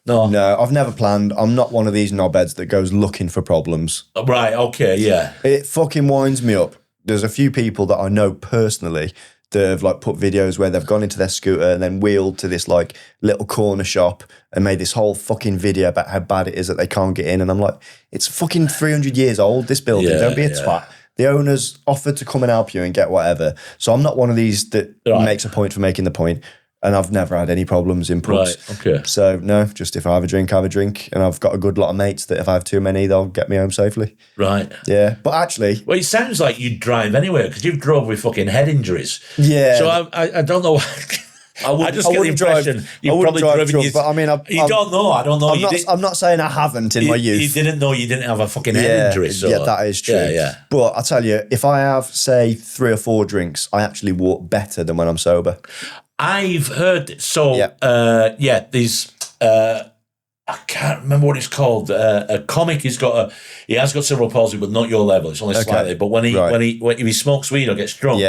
No, I've never planned. I'm not one of these knobheads that goes looking for problems. Right. Okay. Yeah. It fucking winds me up. There's a few people that I know personally that have like put videos where they've gone into their scooter and then wheeled to this like little corner shop and made this whole fucking video about how bad it is that they can't get in. And I'm like, it's fucking 300 years old, this building. Don't be a twat. The owners offered to come and help you and get whatever. So I'm not one of these that makes a point for making the point. And I've never had any problems in pubs. Right, okay. So, no, just if I have a drink, I have a drink. And I've got a good lot of mates that if I have too many, they'll get me home safely. Right. Yeah. But actually... Well, it sounds like you'd drive anywhere because you've drove with fucking head injuries. Yeah. So I don't know... I just get the impression you've probably driven... But I mean... You don't know. I don't know. I'm not saying I haven't in my youth. You didn't know you didn't have a fucking head injury. So. Yeah, that is true. Yeah. But I tell you, if I have, say, 3 or 4 drinks, I actually walk better than when I'm sober. I've heard these I can't remember what it's called. A comic he has got cerebral palsy, but not your level. It's only slightly. But when if he smokes weed or gets drunk,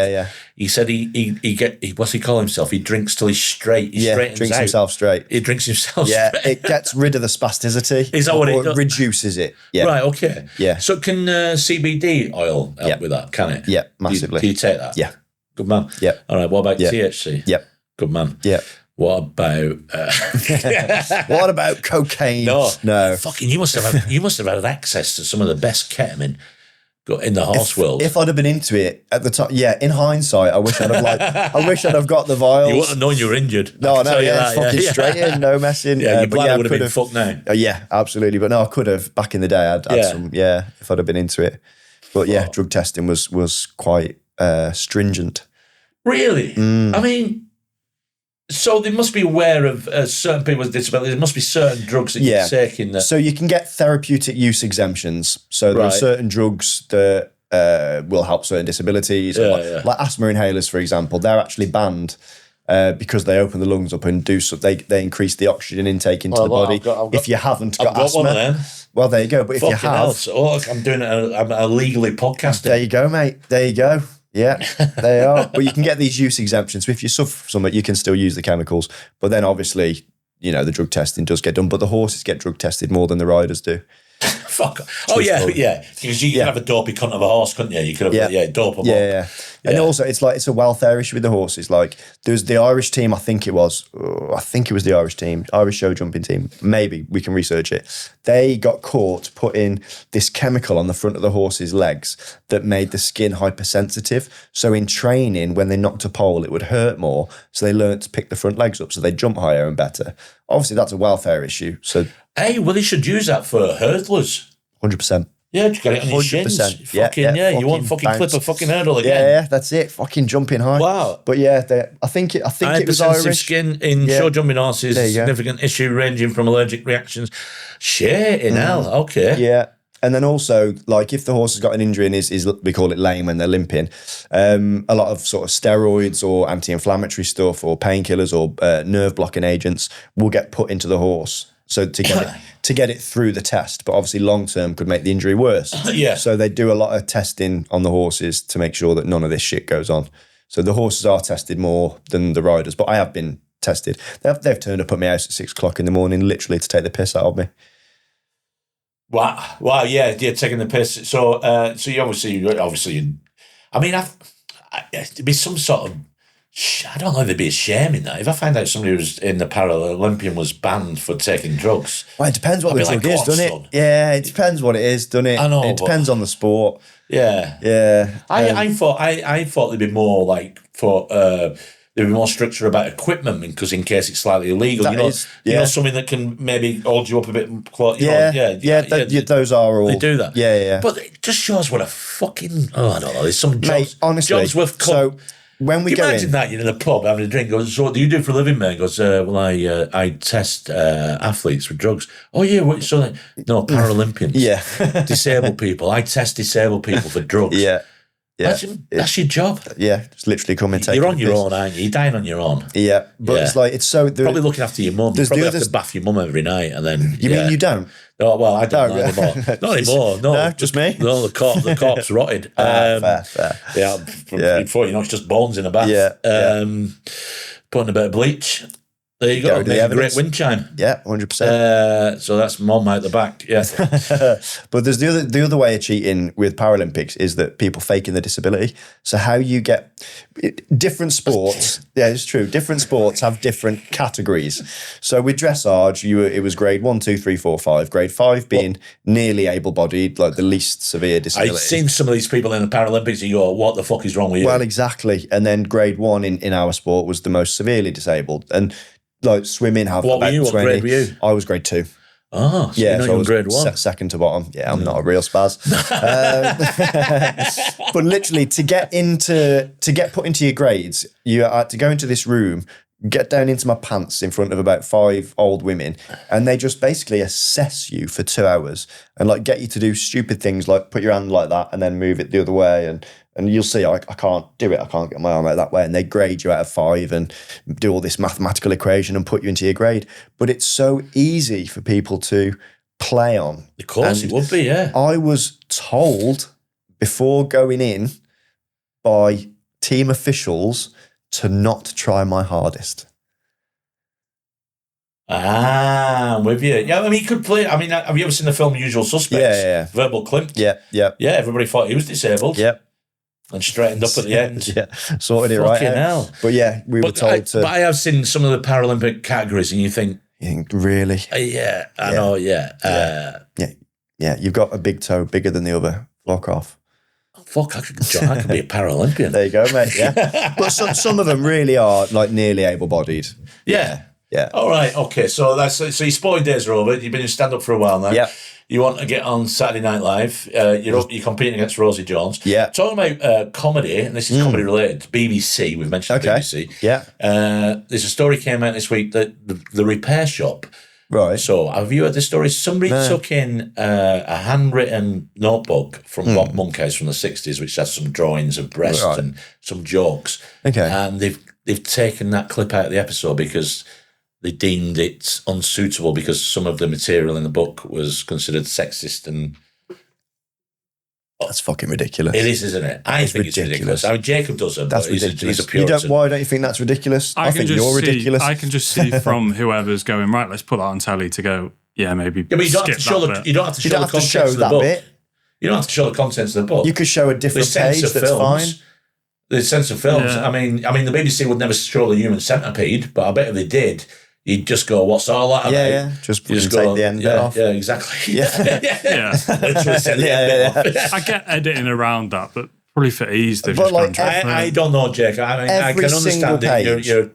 he said he what's he call himself? He drinks till he's straight. He drinks himself straight. He drinks himself straight. It gets rid of the spasticity. Is that what it does? Reduces it. Yeah. Right. Okay. Yeah. So can CBD oil help with that? Can it? Yeah, massively. Do you take that? Yeah. Good man. Yeah. All right. What about THC? Yeah. Good man. Yeah. What about what about cocaine? No. Fucking you must have had access to some of the best ketamine in the horse world. If I'd have been into it at the time, in hindsight, I wish I'd have got the vials. You wouldn't have known you were injured. Fucking straight in, no messing. Yeah, your bladder would have been fucked now. Yeah, absolutely. But no, I could have back in the day. I'd had some. Yeah, if I'd have been into it. But drug testing was quite stringent. Really? I mean. So they must be aware of certain people with disabilities. There must be certain drugs that you take in there. So you can get therapeutic use exemptions. So there are certain drugs that will help certain disabilities. Like asthma inhalers, for example, they're actually banned because they open the lungs up and they increase the oxygen intake into the body. If you haven't got asthma, one of them. Well, there you go. But if you have... I'm doing it. I'm illegally podcasting. There you go, mate. There you go. Yeah, they are. But you can get these use exemptions. So if you suffer from something, you can still use the chemicals. But then obviously, the drug testing does get done. But the horses get drug tested more than the riders do. Fuck. Oh, yeah. Because you can have a dopey cunt of a horse, couldn't you? You could have, dope them up. And also, it's a welfare issue with the horses. Like, there's the Irish team, I think it was the Irish team, Irish show jumping team. Maybe we can research it. They got caught putting this chemical on the front of the horse's legs that made the skin hypersensitive. So in training, when they knocked a pole, it would hurt more. So they learned to pick the front legs up so they jump higher and better. Obviously, that's a welfare issue. So, hey, well, they should use that for hurdlers. 100%. Yeah, just got it on your shins. You want fucking clip a fucking hurdle again. Yeah, that's it. Fucking jumping high. Wow. But I think it was Irish. Skin in show jumping horses, significant issue ranging from allergic reactions. Shit in hell. Okay. Yeah. And then also, like, if the horse has got an injury and is we call it lame when they're limping, a lot of sort of steroids or anti-inflammatory stuff or painkillers or nerve blocking agents will get put into the horse. So to get it through the test, but obviously long term could make the injury worse. Yeah. So they do a lot of testing on the horses to make sure that none of this shit goes on. So the horses are tested more than the riders, but I have been tested. They've turned up at my house at 6 o'clock in the morning, literally to take the piss out of me. Wow, yeah, you're taking the piss. So, you obviously. I mean, it'd be some sort of. I don't know if there'd be a shame in that. If I find out somebody who's in the Paralympian was banned for taking drugs. Well, it depends what the drug is, doesn't it? Yeah, it depends what it is, doesn't it? I know. It depends on the sport. Yeah. Yeah. I thought there'd be more like there'd be more structure about equipment because in case it's slightly illegal, you know, something that can maybe hold you up a bit. Those are all. They do that. Yeah. But it just shows what a fucking. I don't know. There's some jobs. Mate, honestly, jobs worth. So when we can you go imagine in, that you're in a pub having a drink. Goes, so what do you do for a living, mate? Goes, well, I test athletes for drugs. Oh yeah, no, Paralympians. Yeah, disabled people. I test disabled people for drugs. Yeah. That's your job. Yeah, just literally come and take. You're on your own, aren't you? You're dying on your own. Yeah, but it's like it's so. Probably looking after your mum. You probably have to bath your mum every night, and then. You mean you don't? No, well, I don't know anymore. Not anymore. No, just me. No, the corpse rotted. Fair. Yeah, before it's just bones in a bath. Yeah. Putting a bit of bleach. There you go. Make a great wind chime. Yeah, 100%. So that's mum out the back. Yeah. But there's the other way of cheating with Paralympics is that people faking the disability. So how you get different sports. Yeah, it's true. Different sports have different categories. So with dressage, it was grade 1, 2, 3, 4, 5. Grade 5 being nearly able-bodied, like the least severe disability. I've seen some of these people in the Paralympics. You go, what the fuck is wrong with you? Well, exactly. And then grade 1 in our sport was the most severely disabled. And like swimming have what about were you? 20. What grade were you? I was grade 2. Oh, so yeah, so I was grade 1. Second to bottom. Yeah, I'm not a real spaz. But literally, to get put into your grades, you had to go into this room, get down into my pants in front of about 5 old women, and they just basically assess you for 2 hours and like get you to do stupid things like put your hand like that and then move it the other way and you'll see I can't do it. I can't get my arm out that way. And they grade you out of 5 and do all this mathematical equation and put you into your grade. But it's so easy for people to play on. Of course it would be, yeah. I was told before going in by team officials to not try my hardest. I'm with you. Yeah, I mean, he could play. I mean, have you ever seen the film Usual Suspects? Yeah. Verbal Klimt. Yeah. Yeah, everybody thought he was disabled. Yeah. And straightened up at the end. Yeah, sorted it right out. Hell. But yeah, we were told to. But I have seen some of the Paralympic categories, and you think, really? Yeah, I know. Yeah, yeah. You've got a big toe bigger than the other. Fuck off. Fuck, I could be a Paralympian. There you go, mate. Yeah, but some of them really are like nearly able-bodied. Yeah. Yeah. All right. Okay. So your sporting days are over. You've been in stand up for a while now. Yeah. You want to get on Saturday Night Live. You're competing against Rosie Jones. Yeah. Talking about comedy, and this is comedy related. BBC. We've mentioned BBC. Yeah. There's a story came out this week that the repair shop. Right. So have you heard the story? Somebody took in a handwritten notebook from Bob Monkhouse from the 60s, which has some drawings of breasts and some jokes. Okay. And they've taken that clip out of the episode because they deemed it unsuitable because some of the material in the book was considered sexist and. That's fucking ridiculous. It is, isn't it? I think it's ridiculous. I mean, Jacob does it, that's but ridiculous. He's a Puritan. Why don't you think that's ridiculous? I think you're ridiculous. I can just see from whoever's going, right, let's put that on telly to go, maybe. Yeah, but you don't have to show the contents of the book. You don't have to show the contents of the book. You could show a different page, that's fine. The sense of films. Yeah. I mean, the BBC would never show the human centipede, but I bet if they did, you'd just go, "What's all that about?" Yeah. Just take the end bit off. Yeah, exactly. Yeah. Literally take the end bit off. I get editing around that, but Probably for ease, they've But just like, gone for I it. don't know, Jake. I mean, I Every can understand single that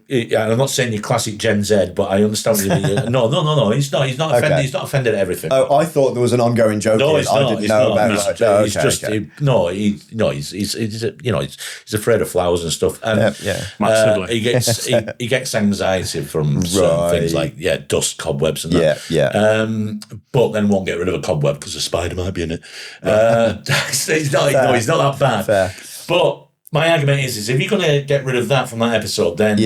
page. I'm not saying you're classic Gen Z, but I understand what you mean. No. He's not offended. Okay. He's not offended at everything. Oh, I thought there was an ongoing joke. No, here. he's I not. didn't He's know not. about He's, it. Oh, he's okay, just okay. he's afraid of flowers and stuff. And Yeah. Massively. he gets anxiety from certain Right. things like dust, cobwebs, and that. Yeah. But then won't get rid of a cobweb because a spider might be in it. He's not that bad. Fair. But my argument is if you're going to get rid of that from that episode, then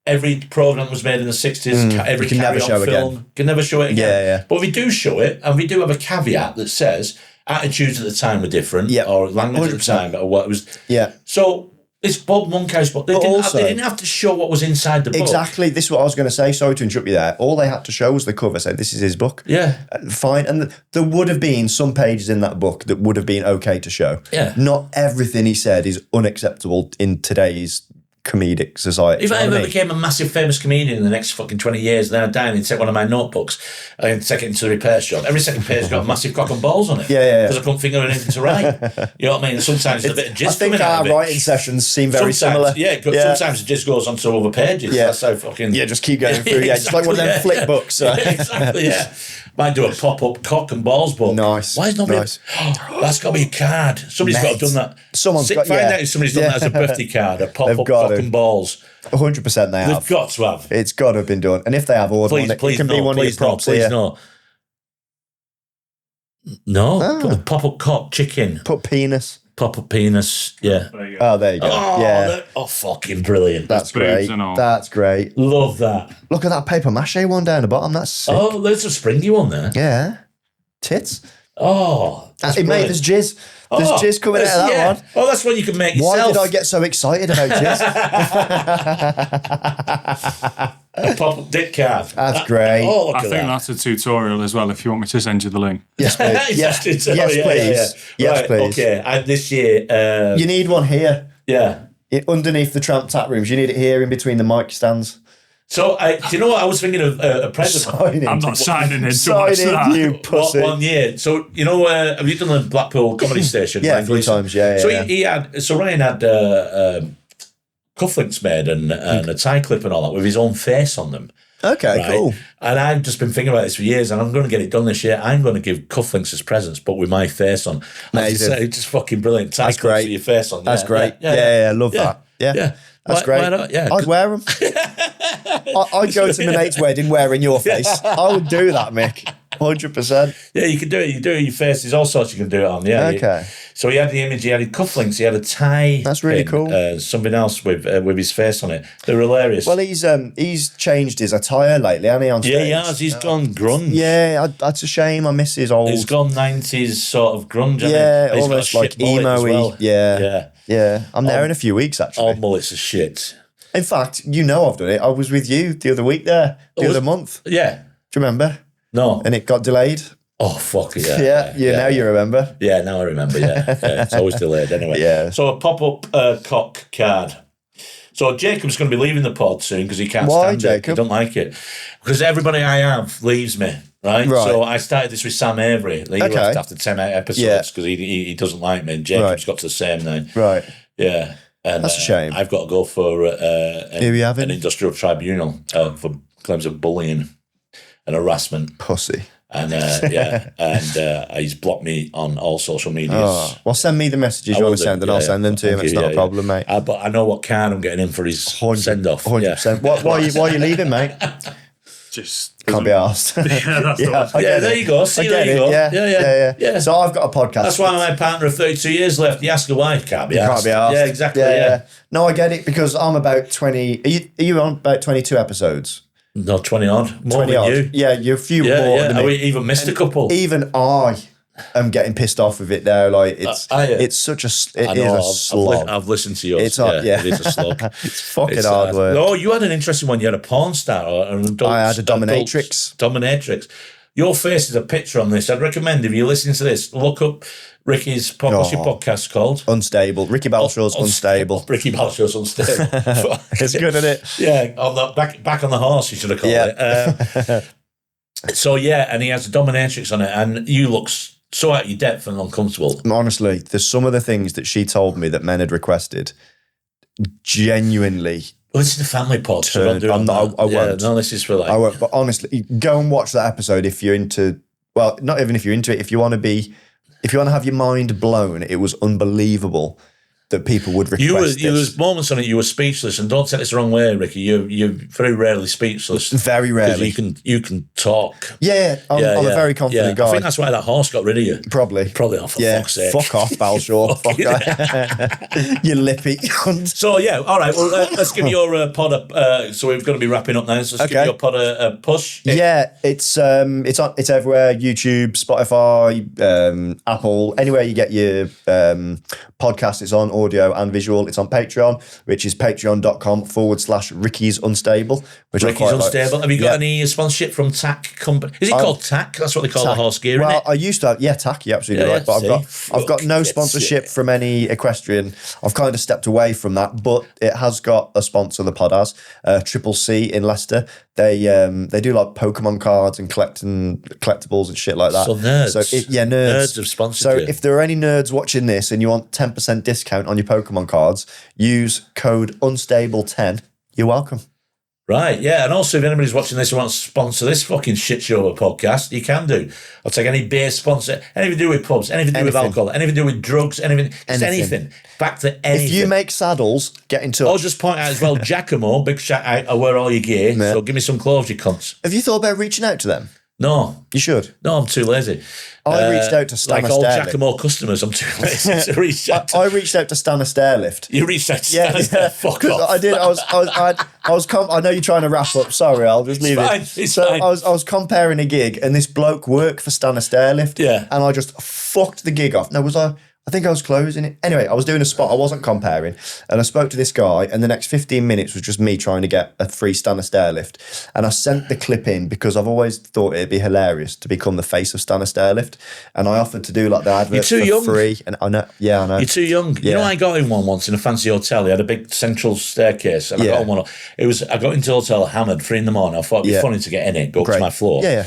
every program that was made in the 60s, every can never carry-on show film, again. can never show it again. Yeah. But we do show it, and we do have a caveat that says attitudes at the time were different, or language at the 100%. time, or what it was. Yeah. So it's Bob Monkhouse, but they didn't have to show what was inside the book. Exactly. This is what I was going to say. Sorry to interrupt you there. All they had to show was the cover. Say, this is his book. Yeah. Fine. And there would have been some pages in that book that would have been okay to show. Yeah. Not everything he said is unacceptable in today's comedic society. If I ever became a massive famous comedian in the next fucking 20 years, then I'd die and he'd take one of my notebooks and take it into the repair shop. Every second page got a massive cock and balls on it. Yeah. Because I couldn't think of anything to write. You know what I mean? Sometimes there's a bit of I jizz think coming out our of it. writing sessions seem very similar. Yeah, sometimes it just goes on to other pages. Yeah. That's how fucking... Yeah, just keep going through. Yeah, just like one of them flip books. Yeah, exactly, yeah. Might do a pop-up cock and balls book. Nice. Why is nobody... Nice. That's got to be a card. Somebody's got to have done that. Someone's got- Find yeah. out if somebody's done that as a birthday card, a pop-up got cock to. and balls. 100% they have. They've got to have. It's got to have been done. And if they have ordered one, it can be one of your props here. No. Put the pop-up cock chicken. Put penis. Pop-up penis. Yeah. There you go. Oh, there you go. Fucking brilliant. That's boobs great. and all. That's great. Love that. Look at that paper mache one down the bottom. That's sick. Oh, there's a springy one there. Yeah. Tits. Oh, that's Mate, brilliant. there's jizz. There's jizz coming out of that one. Oh, that's one you can make Why yourself. did I get so excited about jizz? A pop-up dick card. That's great. Oh, look I at think that. that's a tutorial as well, if you want me to send you the link. Yes, please. Yes, Yes, it's- yes, yeah, please. yeah. Yes, Right, please. Okay, this year, You need one here. yeah. Underneath the tap rooms. You need it here in between the mic stands. So, do you know what? I was thinking of a present. Sign in. I'm not signing in to Sign watch in, that. you pussy. One year. So, you know, have you done the Blackpool Comedy Station? Yeah, Ryan a few Gleeson? times, yeah, So yeah. Ryan had cufflinks made and a tie clip and all that with his own face on them. Okay, Right? cool. And I've just been thinking about this for years, and I'm going to get it done this year. I'm going to give cufflinks as presents, but with my face on. Amazing. It's just fucking brilliant. Tie That's clips great. with your face on. That's Yeah, great. yeah, Yeah, love that. Yeah. Yeah. That's Why- great. why not? Yeah, I'd wear them. I'd go to my mate's wedding wearing your face. I would do that, Mick. 100%. Yeah, you can do it. You do it in your face. There's all sorts you can do it on. Yeah. Okay. So he had the image. He had cufflinks. He had a tie. That's really pin, cool. Something else with his face on it. They're hilarious. Well, he's changed his attire lately, hasn't he? On stage? yeah, he has. He's gone grunge. Yeah, that's a shame. I miss his old. He's gone 90s sort of grunge. hasn't he? Yeah, And he's got a almost shit like mullet as emo-y. well. Yeah. Yeah. Yeah, I'm there in a few weeks actually. All mullets are shit. In fact, you know I've done it. I was with you the other week there, the other month. Yeah. Do you remember? No. And it got delayed. Oh, fuck yeah. Now you remember. Yeah, now I remember, yeah. It's always delayed anyway. Yeah. So a pop-up cock card. So Jacob's going to be leaving the pod soon because he can't Why, stand it. Jacob? He don't like it. Because everybody I have leaves me, right? Right. So I started this with Sam Avery. He Okay. left after 10 episodes Yeah. because he doesn't like me. And Jacob's Right. got to the same now. Right. Yeah. And, That's a shame. I've got to go for Who are you having? an industrial tribunal for claims of bullying and harassment. Pussy. And he's blocked me on all social medias. Oh, well, send me the messages I you will want to do. send, and Yeah, I'll send them to him. thank It's you. not Yeah, a problem, mate. But I know what card I'm getting in for his send off. 100%. Why are you leaving, mate? Just Can't be asked. Yeah, that's the one. I Yeah, get there it. you go. See, I there get you it. go. Yeah. So I've got a podcast. That's why my partner of 32 years left. You ask her why, can't be asked. Can't be asked. Yeah, exactly. Yeah. No, I get it because I'm about 20. Are you on about 22 episodes? No, 20 odd. More 20 than odd. you. Yeah, you're a few Yeah, more yeah. than And me. we even missed a couple. Even I am getting pissed off with it now. Like it's such a I know, a slog. I've listened to yours. It's hard, yeah. It is a slog. It's fucking It's hard work. Oh, you had an interesting one. You had a porn star. Or an adult, I had a dominatrix. Dominatrix. Your face is a picture on this. I'd recommend if you're listening to this, look up Ricky's podcast. What's your podcast called? Unstable. Ricky Balshaw's Unstable. Ricky Balshaw's Unstable. It's good, isn't it? Yeah, on the back on the horse, you should have called it. So yeah, and he has a dominatrix on it, and you look so out of your depth and uncomfortable. Honestly, there's some of the things that she told me that men had requested. Genuinely. Well, this is the family pod, so don't do it. I won't. No, this is for like. I won't. But honestly, go and watch that episode if you're into. Well, not even if you're into it. If you want to have your mind blown, it was unbelievable that people would request You was moments on it. You were speechless, and don't take this the wrong way, Ricky. You're very rarely speechless. Very rarely. You can talk. Yeah, I'm a very confident guy. I think that's why that horse got rid of you. Probably. Oh, for fuck's sake. Fuck off, Balshaw. Fuck off. You lippy cunt. So yeah, all right. Well, let's give your pod a. So we're going to be wrapping up now. So let's give your pod a push. Yeah, it's everywhere. YouTube, Spotify, Apple, anywhere you get your podcast. It's on audio and visual. It's on Patreon, which is patreon.com/Ricky's Unstable. Which Ricky's Unstable. Have you got any sponsorship from Tack Company? Is it called Tack? That's what they call the horse gear, well, isn't it? I used to have, Tack, you're absolutely right. But I've got no sponsorship from any equestrian. I've kind of stepped away from that, but it has got a sponsor, the pod has, Triple C in Leicester. They do like Pokemon cards and collectibles and shit like that. So nerds. Nerds. Nerds have sponsored So you. if there are any nerds watching this and you want 10% discount on your Pokemon cards, use code Unstable10. You're welcome. Right, yeah. And also, if anybody's watching this and wants to sponsor this fucking shit show of a podcast, you can do. I'll take any beer sponsor, anything to do with pubs, anything to do with alcohol, anything to do with drugs, anything. Back to anything. If you make saddles, get in touch. I'll just point out as well, Giacomo, big shout out, I wear all your gear, so give me some clothes, you cunts. Have you thought about reaching out to them? No. You should. No, I'm too lazy. I reached out to Stan Like all Astairlift. Giacomo customers, I'm too lazy to reach out to. I reached out to Stan Astairlift. You reached out to Stan Astairlift? Fuck off. I did. I know you're trying to wrap up. Sorry, I'll just leave it. It's fine. I was comparing a gig, and this bloke worked for Stan Astairlift. Yeah. And I just fucked the gig off. No, was I? I think I was closing it. Anyway, I was doing a spot. I wasn't comparing. And I spoke to this guy, and the next 15 minutes was just me trying to get a free Stan Astairlift. And I sent the clip in because I've always thought it'd be hilarious to become the face of Stan Astairlift. And I offered to do like the adverts You're too young. free. And I know. Yeah, I know. You're too young. You know, I got in one once in a fancy hotel. They had a big central staircase, and I got on one. I got into the hotel hammered 3 a.m. I thought it'd be funny to get in it, go up to my floor. Yeah.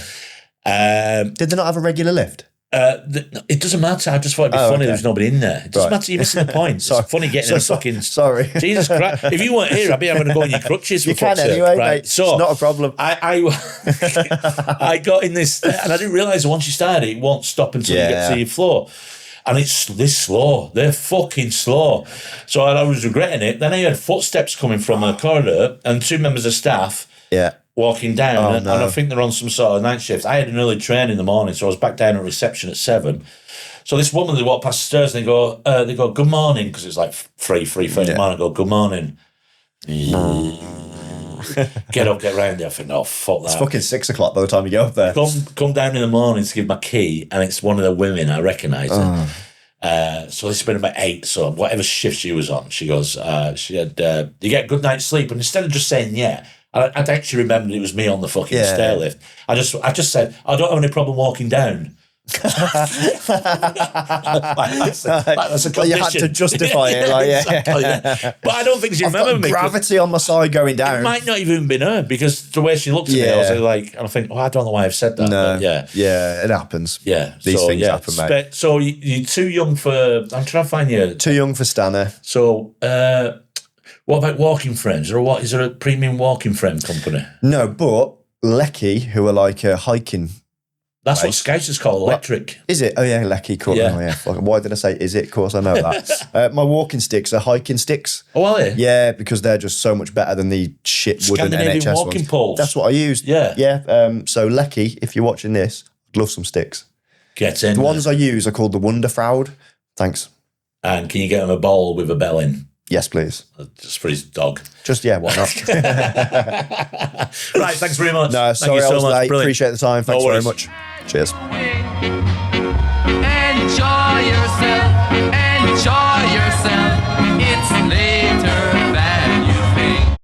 Did they not have a regular lift? It doesn't matter. I just thought it'd be funny. There's nobody in there. It doesn't matter. You're missing the point. It's funny getting in a fucking. Sorry. Jesus Christ! If you weren't here, I'd be having to go on your crutches. You can anyway, right? mate. So it's not a problem. I got in this, and I didn't realise once you started, it won't stop until you get to your floor. And it's this slow. They're fucking slow. So I was regretting it. Then I heard footsteps coming from the corridor, and 2 members of staff. Yeah. Walking down, and I think they're on some sort of night shift. I had an early train in the morning, so I was back down at reception at 7. So this woman, they walk past the stairs, and they go, good morning, because it's like 3:30 in the morning. I go, good morning. Get up, get round there. I think, oh, fuck that. It's fucking 6 o'clock by the time you go up there. Come down in the morning to give my key, and it's one of the women. I recognise her. So this has been about 8, so whatever shift she was on, she goes, she had, you get a good night's sleep, and instead of just saying, I'd actually remembered it was me on the fucking stairlift. I just said, I don't have any problem walking down. That's a condition. You had to justify it. Exactly, yeah. But I don't think she remembered me. Gravity on my side going down. It might not even been her, because the way she looked at me, I was like, and I think, I don't know why I've said that. No. But yeah, it happens. Yeah, these things happen, mate. So you're too young for. I'm trying to find you. Too young for Stanner. So. What about walking frames? Or what is there a premium walking frame company? No, but Lecky, who are like a hiking. That's what Scouts is called, electric. Is it? Oh yeah, Lecky. Cool. Yeah. Oh, yeah. Why did I say is it? Of course I know that. My walking sticks are hiking sticks. Oh, are they? Yeah, because they're just so much better than the shit wooden Scandinavian NHS walking ones. poles. That's what I used. Yeah. Yeah. So Lecky, if you're watching this, I'd love some sticks. Get in. The ones I use are called the Wonderfraud. Thanks. And can you get him a bowl with a bell in? Yes, please. Just for his dog. Just, why not? Right, thanks very much. No, sorry, Thank you so I was much. late. Brilliant. Appreciate the time. Thanks No very worries. much. Cheers.